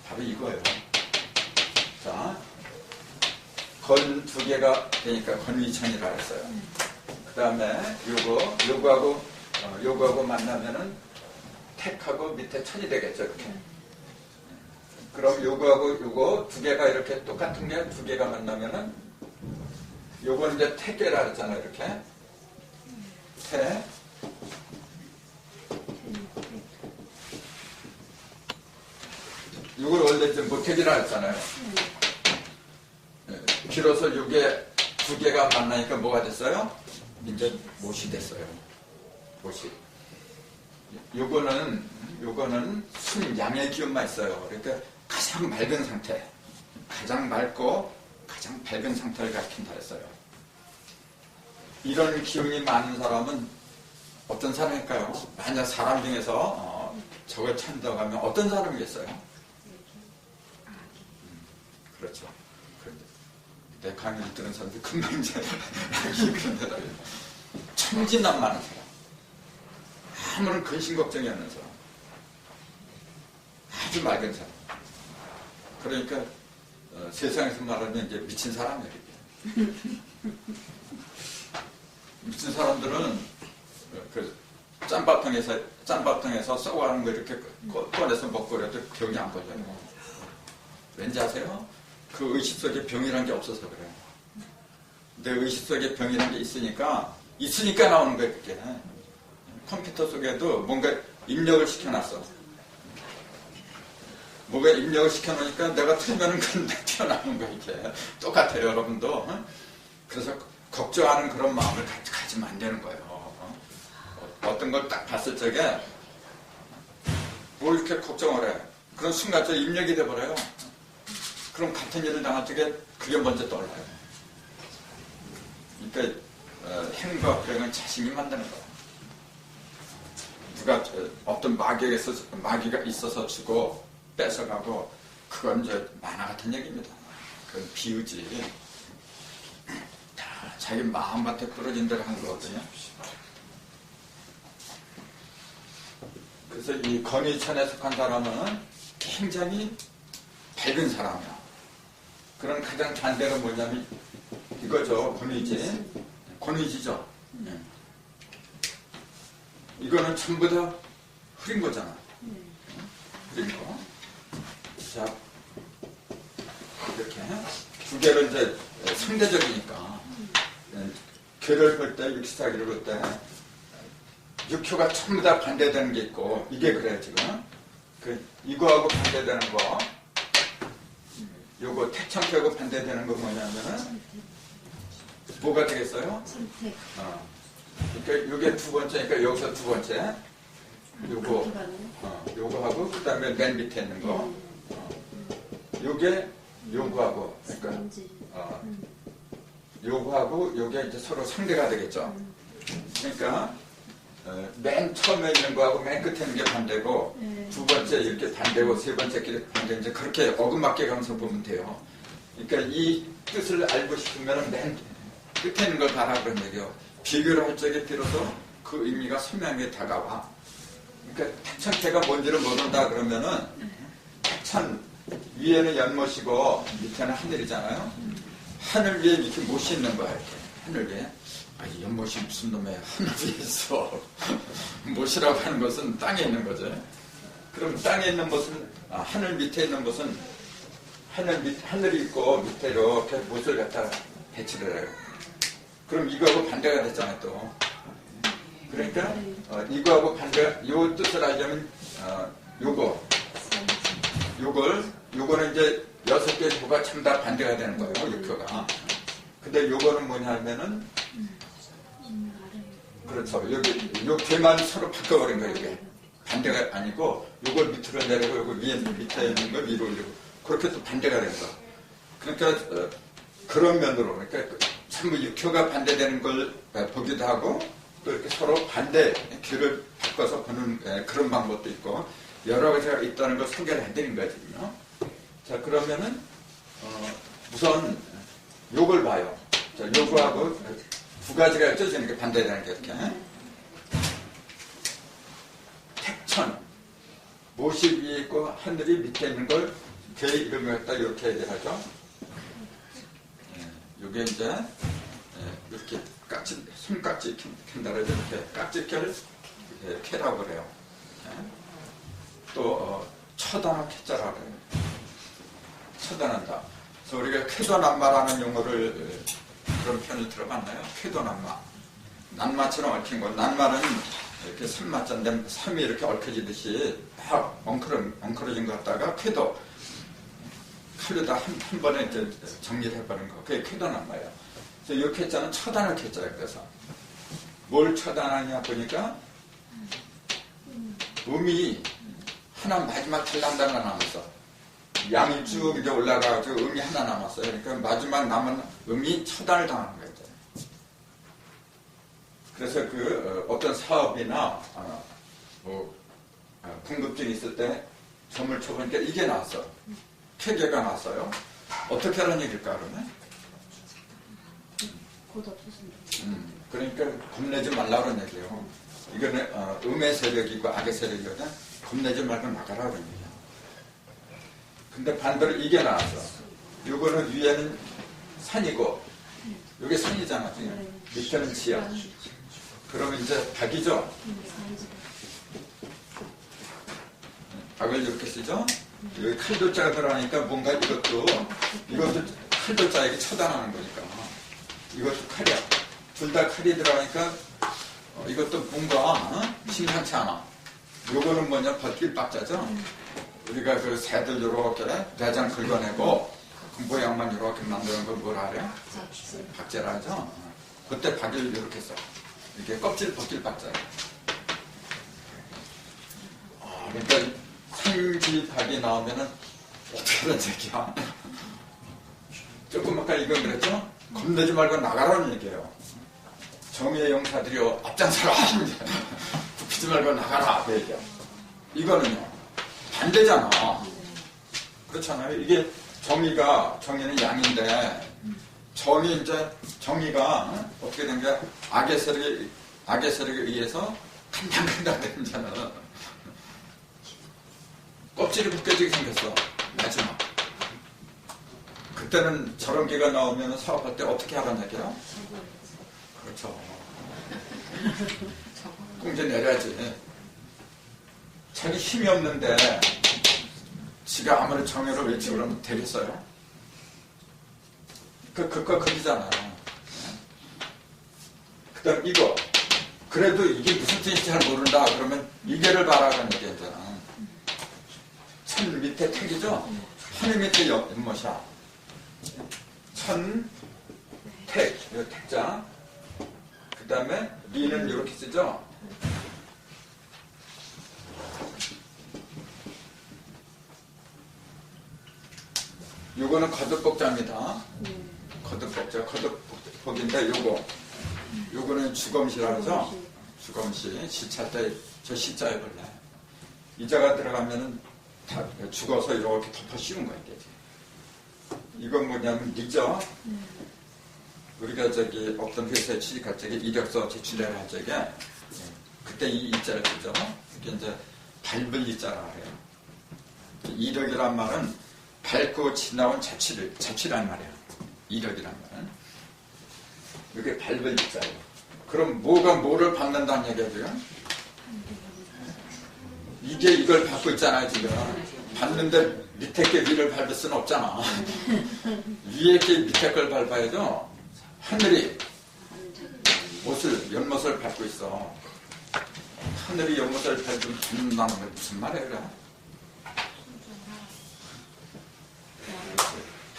바로 이거예요. 자, 건 두 개가 되니까 건위천이라 했어요. 그 다음에 요거하고 만나면은 택하고 밑에 천이 되겠죠, 이렇게. 그럼 요거 두 개가 이렇게 똑같은 게 두 개가 만나면은 요건 이제 택계라 했잖아요, 이렇게. 태. 요걸 원래 이제 모택이라 했잖아요. 비로소 요게 두 개가 만나니까 뭐가 됐어요? 이제 못이 됐어요. 못이. 요거는 순양의 기운만 있어요. 그러니까 가장 맑은 상태, 가장 맑고 가장 밝은 상태를 가리킨다 했어요. 이런 기운이 많은 사람은 어떤 사람일까요? 만약 사람 중에서 저걸 찾는다고 하면 어떤 사람이겠어요? 그렇죠. 내 강의를 들은 사람들이 금방 이제 그런 대답이에요. 천진난만한 사람. 아무런 근심 걱정이 없는 사람. 아주 맑은 사람. 그러니까 세상에서 말하면 이제 미친 사람이에요. 미친 사람들은 그 짬밥통에서 썩어가는 거 이렇게 꺼내서 먹고 그래도 병이 안 걸려요. 왠지 아세요? 그 의식 속에 병이란 게 없어서 그래요. 내 의식 속에 병이란 게 있으니까 나오는 거예요, 그게. 컴퓨터 속에도 뭔가 입력을 시켜놨어. 뭐가 입력을 시켜놓으니까 내가 틀면은 그런데 튀어나오는 거야, 이게. 똑같아요, 여러분도. 그래서 걱정하는 그런 마음을 가지면 안 되는 거예요. 어떤 걸 딱 봤을 적에 뭘 이렇게 걱정을 해. 그런 순간적으로 입력이 돼버려요. 그럼 같은 일을 당할 적에 그게 먼저 떠올라요. 그러니까 행과 불행은 자신이 만드는 거예요. 누가 어떤 마귀가 있어서 주고 뺏어가고 그건 이제 만화 같은 얘기입니다. 그건 비유지. 다 자기 마음밭에 부러진 대로 한 거거든요. 그래서 이 건위천에 속한 사람은 굉장히 밝은 사람이야. 그런 가장 반대가 뭐냐면 이거죠. 권위지. 권위지죠. 이거는 전부 다 흐린 거잖아. 흐린 거. 자, 이렇게 두 개를 이제 상대적이니까 괴를 볼 때, 육시사기를 볼 때 육효가 전부 다 반대되는 게 있고 이게 그래요 지금. 이거하고 반대되는 거, 요거 택창표하고 반대되는 거 뭐냐면은 뭐가 되겠어요? 선택. 그러니까 요게 두 번째니까 여기서 두 번째. 요거, 요거하고 그 다음에 맨 밑에 있는 거. 요게 요거하고, 그러니까 요거하고 요게 이제 서로 상대가 되겠죠. 그러니까 맨 처음에 있는 거하고 맨 끝에 있는 게 반대고 두 번째 이렇게 반대고 세 번째 게 반대, 이제 그렇게 어긋맞게 가면서 보면 돼요. 그러니까 이 뜻을 알고 싶으면 맨 끝에 있는 걸 봐라 그런 얘기요. 비교를 할 적에 비로소 그 의미가 선명하게 다가와. 그러니까 태천태가 뭔지를 모른다 그러면은 태천 위에는 연못이고 밑에는 하늘이잖아요. 하늘 위에 이렇게 못이 있는 거야 이렇게. 하늘 위에. 이 연못이 무슨 놈의 하늘 위에 있어. 못이라고 하는 것은 땅에 있는 거죠. 그럼 땅에 있는 것은 하늘 밑에 있는 것은 하늘이 있고 밑에 이렇게 못을 갖다 배치를 해요. 그럼 이거하고 반대가 됐잖아요 또. 그러니까 이거하고 반대, 요 뜻을 알려면 요거는 이제 6개 조가 전부 다 반대가 되는 거예요. 육효가. 근데 요거는 뭐냐면은 그렇죠. 요 개만 서로 바꿔버린 거예요. 이게 반대가 아니고 요걸 밑으로 내리고 요거 밑에 있는 걸 위로 올리고 그렇게 또 반대가 된 거. 그러니까 그런 면으로 그러니까 전부 육효가 반대되는 걸 보기도 하고 또 이렇게 서로 반대 귀를 바꿔서 보는 그런 방법도 있고 여러 가지가 있다는 걸 소개를 해드린 거거든요. 자 그러면은 우선 요걸 봐요. 자 요거하고 두 가지가 있죠. 이렇게 반대되는 게 이렇게. 택천 못이 위에 있고 하늘이 밑에 있는 걸 개 이름을 갖다 이렇게 얘기하죠. 요게 이제 이렇게 깍지, 손깍지 캔다라 이렇게 깍지캐를 캐라고 그래요. 또 처단한 캐자라고 그래요. 처단한다. 그래서 우리가 쾌도난마라는 용어를 그런 편을 들어봤나요? 쾌도난마. 난마처럼 얽힌 거. 난마는 이렇게 산마자인데 삶이 이렇게 얽혀지듯이 막 엉클어진 것 같다가 쾌도. 칼로다 한 번에 이제 정리를 해버린 거. 그게 쾌도난마예요. 그래서 이 쾌자는 처단을 쾌자예요. 그래서 뭘 처단하냐 보니까 음이 하나 마지막 탈란다가 남았어. 양이 쭉 이제 올라가가지고 음이 하나 남았어요. 그러니까 마지막 남은 음이 처단을 당하는 거예요. 그래서 어떤 사업이나 궁금증이 있을 때 점을 쳐보니까 이게 나왔어. 쾌계가 나왔어요. 어떻게 하는 얘기일까 그러면? 곧 없어진다. 그러니까 겁내지 말라고 그런 얘기예요. 이거는 음의 세력이고 악의 세력이거든. 겁내지 말고 나가라 그런 얘기야. 근데 반대로 이게 나왔어. 요거는 위에는 산이고 요게 산이잖아. 밑에는 지하. 그러면 이제 박이죠. 박을 이렇게 쓰죠. 여기 칼도자가 들어가니까 뭔가 이것도 칼도자에게 처단하는 거니까 이것도 칼이야. 둘 다 칼이 들어가니까 이것도 뭔가 심상치 않아. 요거는 뭐냐 벗길박자죠. 우리가 그 새들 요렇게 내장 긁어내고 그 모양만 요렇게 만드는 걸 뭐라 그래요? 박제라 하죠. 그때 박을 요렇게 써. 이게 껍질 벗길박자예요. 그러니까 생지박이 나오면은 어떻게 하는 얘기야? 조금 아까 이건 그랬죠? 겁내지 말고 나가라는 얘기예요. 정의의 용사들이 앞장서라. 굽히지 말고 나가라. 그 얘기야. 이거는요. 반대잖아. 그렇잖아요. 이게 정의는 양인데 정의가 어떻게 된 게 악의 세력에 의해서 칸당칸당 되는 자는 껍질이 벗겨지게 생겼어. 마지막. 그때는 저런 개가 나오면 사업할 때 어떻게 하란 얘기야? 그렇죠. 공제 내려야지. 자기 힘이 없는데 지가 아무리 정의를 외치고 그러면 되겠어요? 거기잖아요. 그 다음 이거. 그래도 이게 무슨 뜻인지 잘 모른다. 그러면 이게를 봐라라는 얘기잖아. 천 밑에 택이죠? 하늘 밑에 연못이야. 천, 택. 이거 택자. 그 다음에 리는 이렇게 쓰죠? 요거는 거듭복자입니다. 거듭복자, 거듭복인데 요거는 주검시라고 하죠? 주검시. 시차 때 저 시자에 걸려. 이자가 들어가면은 다 죽어서 이렇게 덮어 씌운 거야, 이게. 이건 뭐냐면 리죠? 우리가 저기 어떤 회사에 취직할 적에 이력서 제출해야 할 적에 그때 이 이자를 쓰죠. 이게 이제 밟을 이자라고 해요. 이력이란 말은 밟고 지나온 자취란 말이에요. 이력이란 말은. 이게 밟을 이자예요. 그럼 뭐가 뭐를 밟는다는 얘기죠? 이게 이걸 밟고 있잖아요, 지금. 밟는데 밑에 게 위를 밟을 수는 없잖아. 위에 게 밑에 걸 밟아야죠. 하늘이 연못을 밟고 있어. 하늘이 연못을 밟는다는 게 무슨 말이에요, 그래?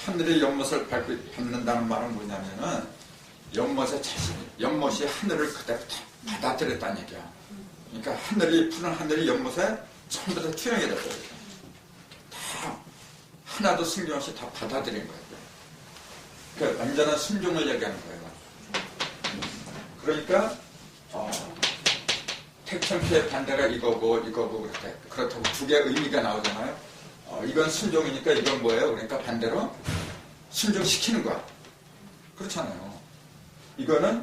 하늘이 연못을 밟는다는 말은 뭐냐면은 연못이 하늘을 그대로 다 받아들였다는 얘기야. 그러니까 푸른 하늘이 연못에 전부 다 투영이 됐어요. 다 하나도 숨김 없이 다 받아들인 거예요. 그러니까 완전한 순종을 얘기하는 거예요. 그러니까 택천피의 반대가 이거고 그렇다고 두 개의 의미가 나오잖아요. 이건 순종이니까 이건 뭐예요? 그러니까 반대로 순종시키는 거야. 그렇잖아요. 이거는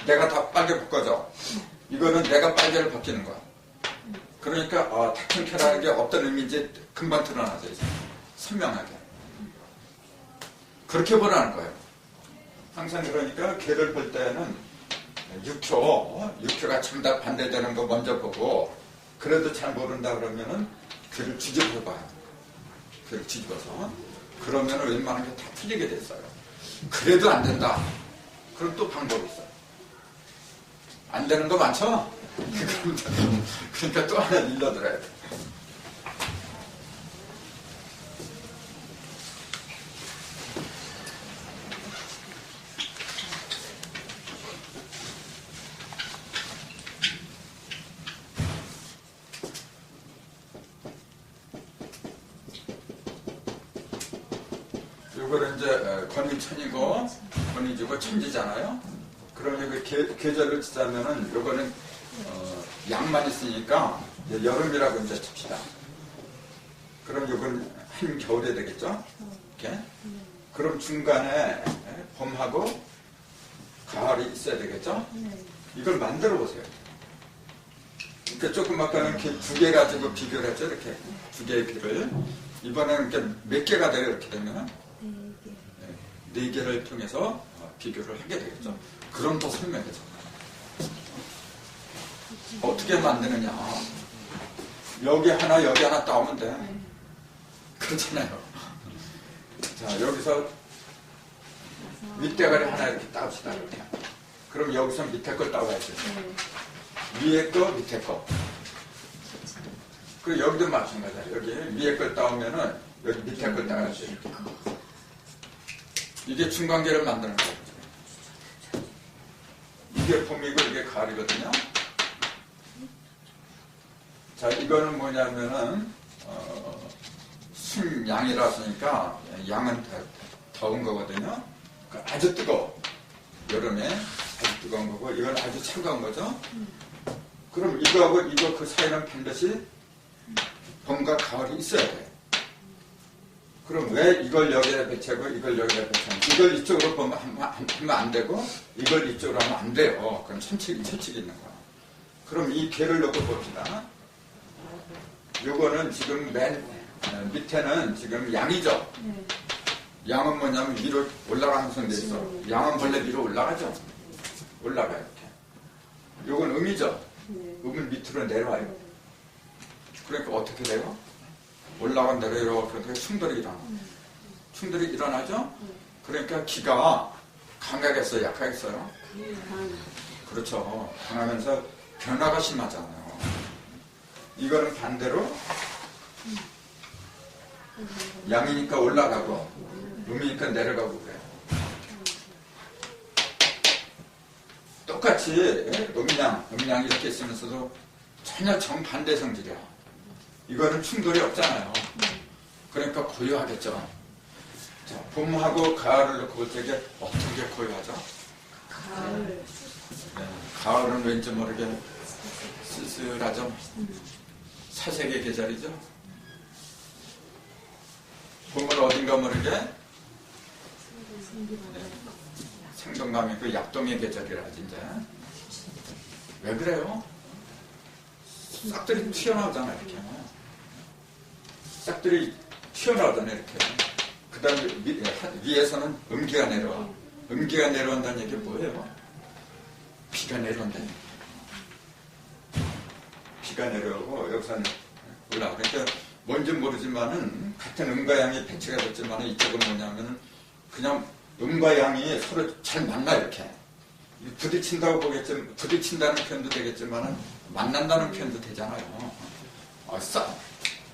내가 다 빨개 벗겨져. 이거는 내가 빨개를 벗기는 거야. 그러니까 택천피라는 게 어떤 의미인지 금방 드러나죠. 이제. 선명하게. 그렇게 보라는 거예요. 항상 그러니까 개를 볼 때는 육효가 정답 반대되는 거 먼저 보고 그래도 잘 모른다 그러면은 귀를 뒤집어 봐요. 귀를 뒤집어서. 그러면 웬만한 게 다 틀리게 됐어요. 그래도 안 된다. 그럼 또 방법이 있어요. 안 되는 거 많죠? 그러니까 또 하나 일러드려야 돼. 요거는 이제 권위천이고 권위지고 천지잖아요. 그러면 그 계절을 치자면은 요거는 양만 있으니까 여름이라고 이제 칩시다. 그럼 요건 한겨울이 되겠죠? 이렇게. 그럼 중간에 봄하고 가을이 있어야 되겠죠? 이걸 만들어 보세요. 이렇게 조금 아까는 이렇게 두 개 가지고 비교를 했죠. 이렇게 두 개의 비를. 이번에는 이렇게 몇 개가 돼요. 이렇게 되면 네 개를 통해서 비교를 하게 되겠죠. 그럼 더 설명해줘. 어떻게 만드느냐. 여기 하나 따오면 돼. 그렇잖아요. 자, 여기서 윗대가리 하나 이렇게 따옵시다. 이렇게. 그럼 여기서 밑에 걸 따와야지. 위에 거, 밑에 거. 그리고 여기도 마찬가지야. 여기 위에 걸 따오면은 여기 밑에 걸 따야지. 이게 중간계를 만드는 거예요. 이게 봄이고 이게 가을이거든요. 자, 이거는 뭐냐면은 순양이라서니까 양은 더운 거거든요. 그러니까 아주 뜨거워. 여름에 아주 뜨거운 거고 이건 아주 차가운 거죠. 그럼 이거하고 이거 그 사이는 반드시 봄과 가을이 있어야 돼. 그럼 왜 이걸 여기에 배치하고 이걸 여기에 배치하고 이걸 이쪽으로 하면 안 되고 이걸 이쪽으로 하면 안 돼요. 그럼 천칙이 있는 거야. 그럼 이 개를 놓고 봅시다. 요거는 지금 맨 밑에는 지금 양이죠. 양은 뭐냐면 위로 올라가는 성돼 있어. 양은 원래 위로 올라가죠. 올라가요 이렇게. 요건 음이죠. 음은 밑으로 내려와요. 그러니까 어떻게 돼요? 올라간 대로 이렇게 충돌이 일어나. 충돌이 일어나죠? 그러니까 기가 강하겠어요? 약하겠어요? 그렇죠. 강하면서 변화가 심하잖아요. 이거는 반대로 양이니까 올라가고 음이니까 내려가고 그래요. 똑같이 음양 이렇게 있으면서도 전혀 정반대 성질이야. 이거는 충돌이 없잖아요. 그러니까 고요하겠죠. 자, 봄하고 가을을 놓고 볼 때 어떻게 고요하죠? 가을. 네, 가을은 왠지 모르게 쓸쓸하죠. 사색의 계절이죠. 봄은 어딘가 모르게 생동감 있고 약동의 계절이라 진짜. 왜 그래요? 싹들이 튀어나오잖아 이렇게. 싹들이 튀어나오잖아 이렇게. 그 다음에 위에서는 음기가 내려와. 음기가 내려온다는 얘기 뭐예요? 비가 내려온다는 얘기. 비가 내려오고 여기서는 올라와. 그러니까 뭔지 모르지만은 같은 음과 양이 배치가 됐지만은 이쪽은 뭐냐면은 그냥 음과 양이 서로 잘 만나 이렇게. 부딪힌다고 보겠지만 부딪힌다는 표현도 되겠지만은 만난다는 표현도 되잖아요.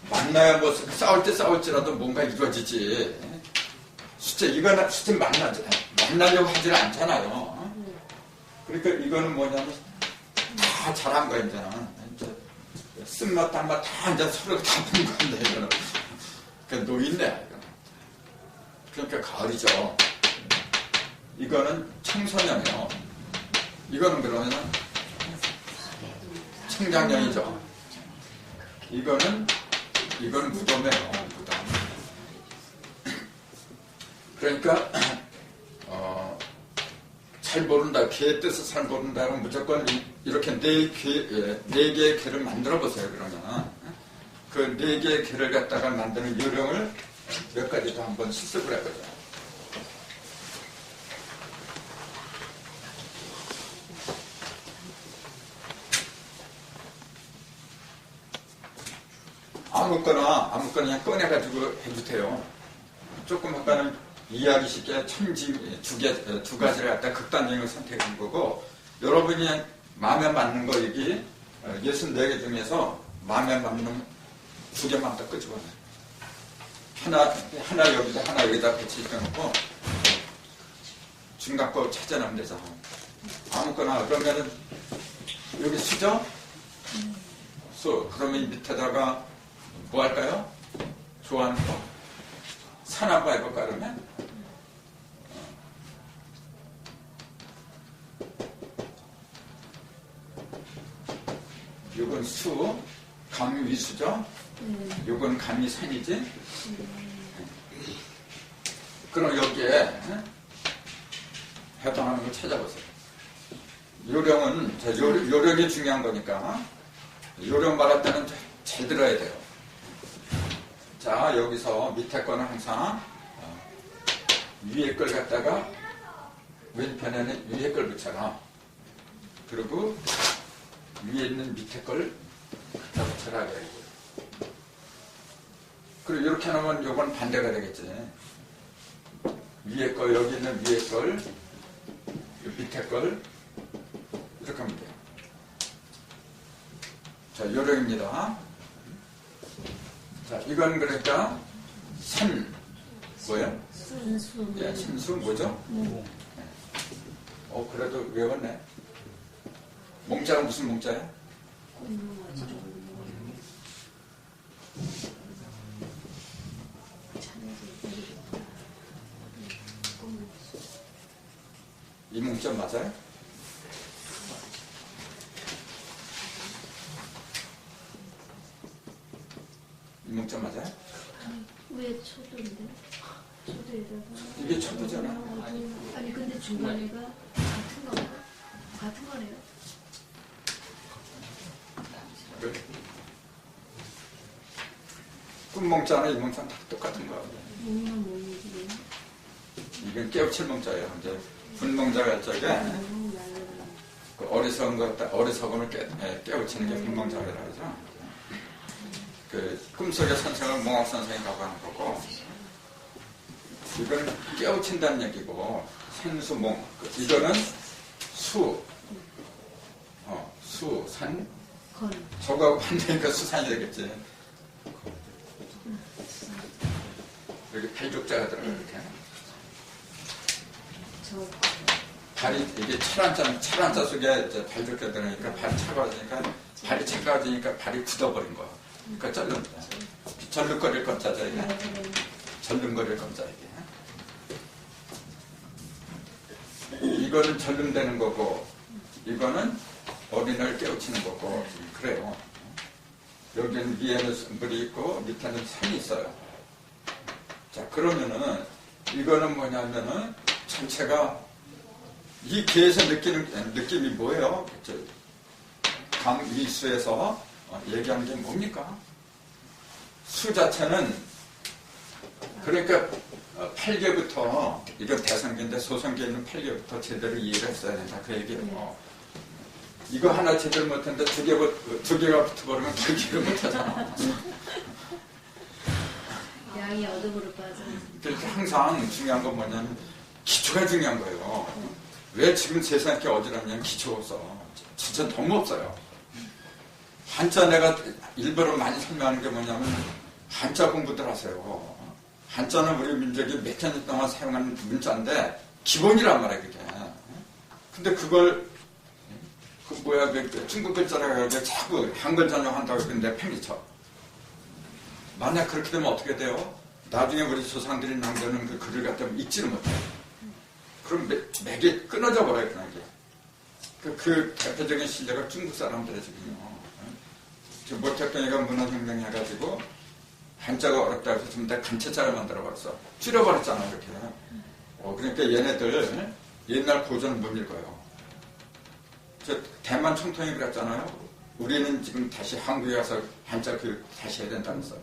만나야 뭐 싸울 때 싸울지라도 뭔가 이루어지지. 이거는 만나려고 하질 않잖아요. 그러니까 이거는 뭐냐면 다 잘한 거야 이제는. 쓴맛 단맛 다 이제 서로 다 본 건데 이거는. 그러니까 노인네 이거는. 그러니까 가을이죠. 이거는 청소년이에요. 이거는 그러면 청장년이죠. 이거는 무덤이에요. 무덤. 그러니까 잘 모른다. 개의 뜻을 잘 모른다면 무조건 이렇게 네 개의 개를 만들어 보세요. 그러면 그 네 개의 개를 갖다가 만드는 요령을 몇 가지 더 한번 실습을 해보죠. 아무거나 그냥 꺼내가지고 해도 돼요. 조금 아까는 이해하기 쉽게 두 가지를 갖다 극단적인 걸 선택한 거고, 여러분이 마음에 맞는 거 여기 64개 중에서 마음에 맞는 두 개만 더 끄집어내요. 하나 여기다 하나 여기다 배치해놓고 중간 거 찾아내면 되잖아. 아무거나. 그러면은 여기 수죠? 수. 그러면 이 밑에다가 뭐 할까요? 좋아하는 거? 산 한번 해볼까 그러면? 요건 수, 감위수죠? 요건 감위산이지? 그럼 여기에 해당하는 걸 찾아보세요. 요령은, 요령이 중요한 거니까 요령 말할 때는 잘 들어야 돼요. 자, 여기서 밑에 거는 항상 위에 걸 갖다가 왼편에는 위에 걸 붙여라. 그리고 위에 있는 밑에 걸 갖다 붙여라. 그리고 이렇게 하면 요건 반대가 되겠지. 위에 걸, 여기 있는 위에 걸, 밑에 걸 이렇게 하면 돼요. 자, 요령입니다. 자, 이건 그러니까 뭐예요? 산수. 예, 산수 뭐죠? 그래도 외웠네. 몽자가 무슨 몽자야? 이 몽자 맞아요? 이 몽자 맞아요? 왜 초도인데? 초도에다가. 이게 초도잖아. 아니 근데 중간에가 같은 거네요. 그래. 꿈몽자나 이 몽자는 다 똑같은 거야. 몸이지. 이건 깨우칠 몽자예요. 이제 분몽자가 할 적에 그 어리석음을 깨우치는 게 분몽자라고 하죠. 그 꿈속의 선생을 몽학 선생이라고 하는 거고, 이거는 깨우친다는 얘기고, 생수몽. 이거는 산, 저거하고 반대니까 수산이 되겠지. 여기 발족자가 들어가요, 이렇게. 발이, 이게 철한자 속에 이제 발족자 들어가니까 발이 차가워지니까 발이 굳어버린 거야. 그러니까 절름거릴 건자죠, 이게. 절름거릴 건자, 이게. 이거는 절름되는 거고, 이거는 어린을 깨우치는 거고, 그래요. 여기는 위에는 물이 있고, 밑에는 산이 있어요. 자, 그러면은, 이거는 뭐냐면은, 전체가, 이 귀에서 느끼는 느낌이 뭐예요? 강위수에서 얘기하는 게 뭡니까? 수 자체는, 그러니까, 8개부터, 이건 대성기인데 소성기에 있는 8개부터 제대로 이해를 했어야 된다. 그 얘기예요. 이거 하나 제대로 못했는데 두 개가 붙어버리면 결기를 못하잖아. 양이 어둠으로 빠져. 그러니까 항상 중요한 건 뭐냐면 기초가 중요한 거예요. 왜 지금 세상에 이렇게 어지럽냐면 기초가 없어. 진짜 너무 없어요. 한자 내가 일부러 많이 설명하는 게 뭐냐면 한자 공부들 하세요. 한자는 우리 민족이 몇 천 년 동안 사용하는 문자인데 기본이란 말이야 그게. 근데 그걸 중국 글자라고 해서 자꾸 한글 전용한다고 근데 팽이쳐. 만약 그렇게 되면 어떻게 돼요? 나중에 우리 조상들이 남겨놓은 그 글을 갖다 읽지를 못해. 그럼 맥이 끊어져 버려요, 그런 게. 그 대표적인 실력은 중국 사람들의 지금요. 모택동이가 문화혁명 해가지고 한자가 어렵다고 해서 지금 다 간체자를 만들어버렸어. 줄여버렸잖아, 이렇게. 그러니까 얘네들 옛날 고전을 못 읽어요. 저 대만 총통이 그랬잖아요. 우리는 지금 다시 한국에 가서 한자 교육 다시 해야 된다면서요.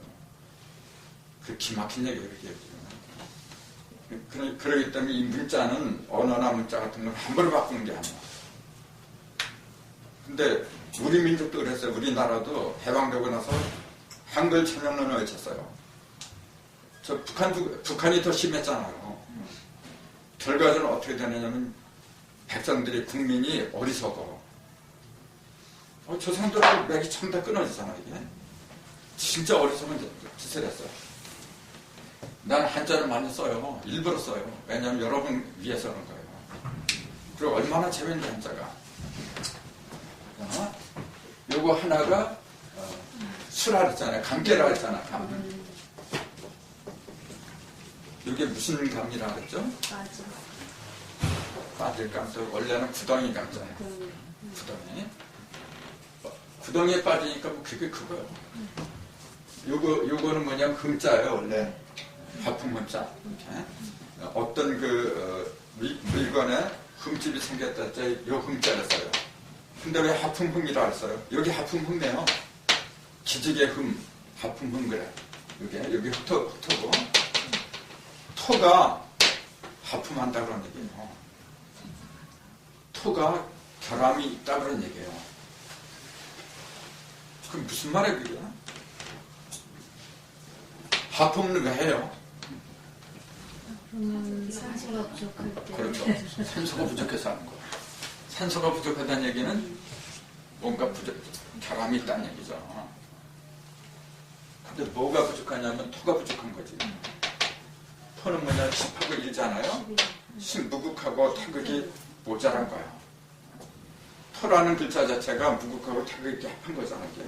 그 기막힌 얘기예요, 그게. 그러기 때문에 이 문자는 언어나 문자 같은 걸 함부로 바꾸는 게 아니야. 근데 우리 민족도 그랬어요. 우리나라도 해방되고 나서 한글 천연론을 외쳤어요. 저 북한이 더 심했잖아요. 결과적으로 어떻게 되느냐면 백성들이 국민이 어리석어. 조상들하고 맥이 전부 다 끊어지잖아 이게. 진짜 어리석은 짓을 했어요. 난 한자를 많이 써요. 일부러 써요. 왜냐하면 여러분 위해서 그런 거예요. 그리고 얼마나 재밌는지 한자가. 요거 하나가 수라 그랬잖아요. 감깨라 그랬잖아. 감. 이게 무슨 감이라 그랬죠? 빠질 감도 원래는 구덩이 감잖아요. 구덩이. 구덩이에 빠지니까 뭐 그게 그거예요. 요거는 뭐냐면 흠자예요, 원래. 화풍 흠자. 어떤 물건에 흠집이 생겼다 할 때 요 흠자를 써요. 근데 왜 하품흠이라 했어요? 여기 하품흠이에요. 기직의 흠, 하품흠 그래. 여기 흑토고. 토가 하품한다 그런 얘기예요. 토가 결함이 있다 그런 얘기예요. 그럼 무슨 말이에요, 그게? 하품은 왜 해요? 산소가 부족할 때. 그렇죠. 산소가 부족해서 하는 거예요. 산소가 부족하다는 얘기는 뭔가 결함이 있다는 얘기죠. 근데 뭐가 부족하냐면 토가 부족한 거지. 토는 뭐냐, 습하고 일잖아요. 무국하고 타극이 모자란 거야. 토라는 글자 자체가 무국하고 타극이 합한 거잖아, 이게.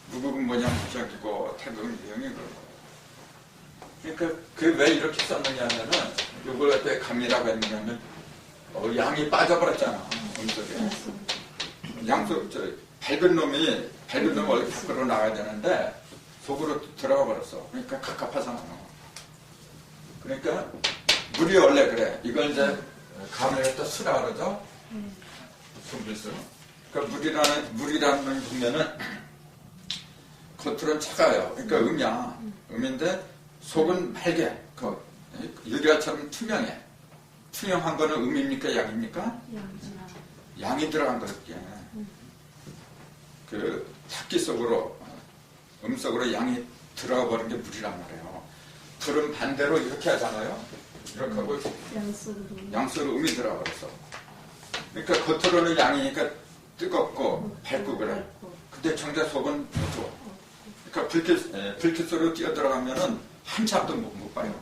무국은 뭐냐, 무적이고 타극은 유형이고. 그러니까 그 왜 이렇게 썼느냐 하면은 요걸 갖다 감이라고 했느냐면 양이 빠져버렸잖아, 음속에. 밝은 놈이 원래 밖으로 나가야 되는데 속으로 들어가 버렸어. 그러니까 갑갑하잖아. 그러니까 물이 원래 그래. 이걸 이제 감을 갖다 수라 그러죠. 숨길수. 그러니까 물이라는 걸 보면은 겉으로는 차가워요. 그러니까 음이야. 음인데 속은 맑게. 유리알처럼 투명해. 투명한 거는 음입니까, 양입니까? 양이나 양이 들어간 거였게. 그 탁기 속으로, 속으로 양이 들어가 버린 게 물이란 말이에요. 불은 반대로 이렇게 하잖아요. 이렇게 하고 양속으로 양수로 음이 들어가 버렸어. 그러니까 겉으로는 양이니까 뜨겁고 밝고 그래. 근데 정작 속은 어두워. 그러니까 불빛 속으로 뛰어 들어가면은 한참도 못 봐요.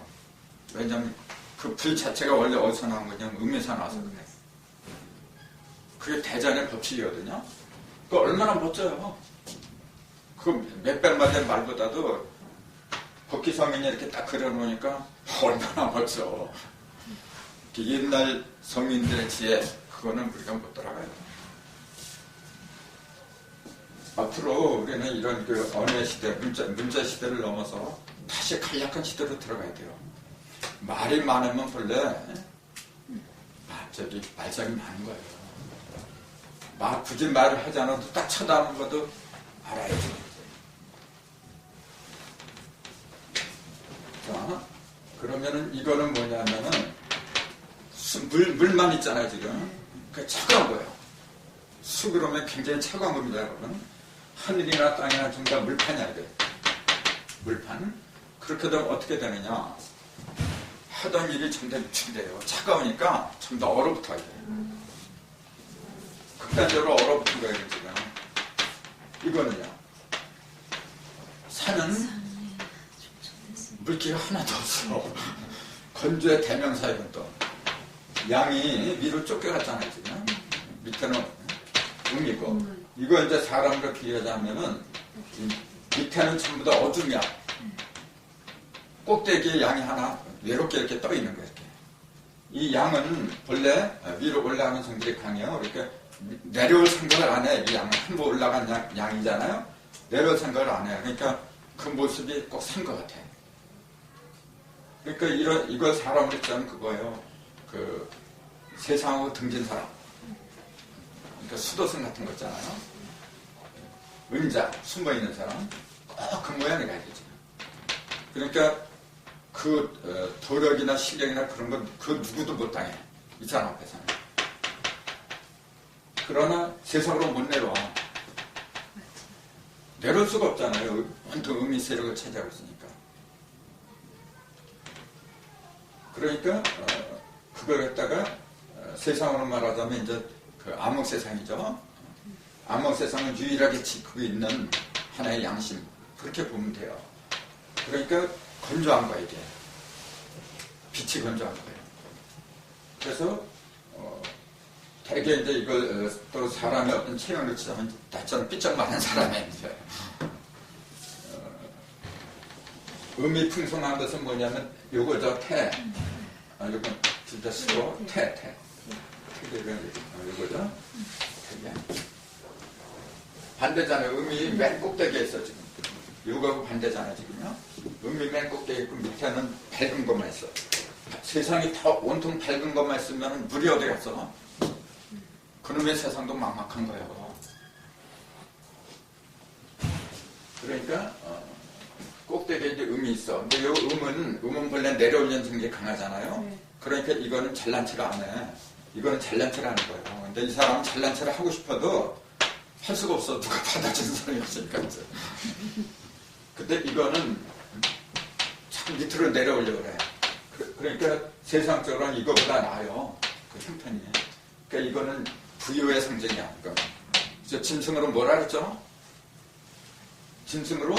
왜냐면 그 불 자체가 원래 어디서 나온 거냐면 음에서 나와서 그래. 그게 대전의 법칙이거든요. 그 얼마나 멋져요. 그 몇백만 된 말보다도 법기성인이 이렇게 딱 그려놓으니까 얼마나 멋져. 옛날 성인들의 지혜, 그거는 우리가 못 따라가요. 앞으로 우리는 이런 그 언어 시대, 문자 시대를 넘어서 다시 간략한 시대로 들어가야 돼요. 말이 많으면 본래 말장이 많은 거예요. 굳이 말을 하지 않아도 딱 쳐다보는 것도 알아야지. 자, 그러면은 이거는 뭐냐면은 물만 있잖아요 지금. 그게 차가운 거예요. 수 그러면 굉장히 차가운 겁니다 여러분. 하늘이나 땅이나 전부 다 물판이야 돼. 물판. 그렇게 되면 어떻게 되느냐. 하던 일이 점점 유출돼요. 차가우니까 좀 더 얼어붙어야 돼요. 극단적으로 얼어붙은 거예요 지금. 이거는요. 산은 물기가 하나도 없어. 건조의 대명사이건 또. 양이 위로 쫓겨갔잖아요 지금. 밑에는 음이고. 이거 이제 사람으로 비교하자면은 밑에는 전부 다 어둠이야. 꼭대기에 양이 하나 외롭게 이렇게 떠 있는 거예요. 이렇게. 이 양은 본래 위로 올라가는 성질이 강해요. 그러니까 내려올 생각을 안 해. 이 양은 한 번 올라간 양이잖아요. 내려올 생각을 안 해요. 그러니까 그 모습이 꼭 산 것 같아. 그러니까 이걸 사람으로 치자면 그거예요. 그 세상하고 등진 사람. 그러니까 수도승 같은 거 있잖아요. 은자, 숨어있는 사람. 꼭 그 모양이 가야 되죠. 그러니까 그 도력이나 실력이나 그런 건 그 누구도 못 당해. 이 사람 앞에서는. 그러나 세상으로 못 내려와. 내려올 수가 없잖아요. 온통 음이 세력을 차지하고 있으니까. 그러니까 그걸 갖다가 세상으로 말하자면 이제 그 암흑 세상이죠. 암흑 세상은 유일하게 지키고 있는 하나의 양심. 그렇게 보면 돼요. 그러니까 건조한 거야 이게. 빛이 건조한 거예요. 그래서 되게 이제 이걸 또 사람의 어떤 체형을 치자면 나처럼 삐쩍만한 사람의 이제 음이 풍성한 것은 뭐냐면 요거 저 태. 요건 진짜 수고 태. 요거죠. 태계. 반대잖아요. 음이 맨 꼭대기에 있어 지금. 요거하고 반대잖아요 지금요. 음이 맨 꼭대기에 있고 밑에는 밝은 것만 있어. 세상이 다 온통 밝은 것만 있으면 물이 어디 갔어? 그놈의 세상도 막막한 거예요. 그러니까 꼭대기에 이제 음이 있어. 근데 이 음은 본래 내려오는 성질이 강하잖아요. 네. 그러니까 이거는 잘난 체를 안 해. 이거는 잘난 체를 하는 거예요. 근데 이 사람은 잘난 체를 하고 싶어도 할 수가 없어. 누가 받아주는 사람이 없으니까. 근데 이거는 참 밑으로 내려오려고 그래. 그러니까 세상적으로는 이거보다 나아요. 그 형편이. 그러니까 이거는 부유의 상징이야. 그러니까. 짐승으로 뭐라 그랬죠? 짐승으로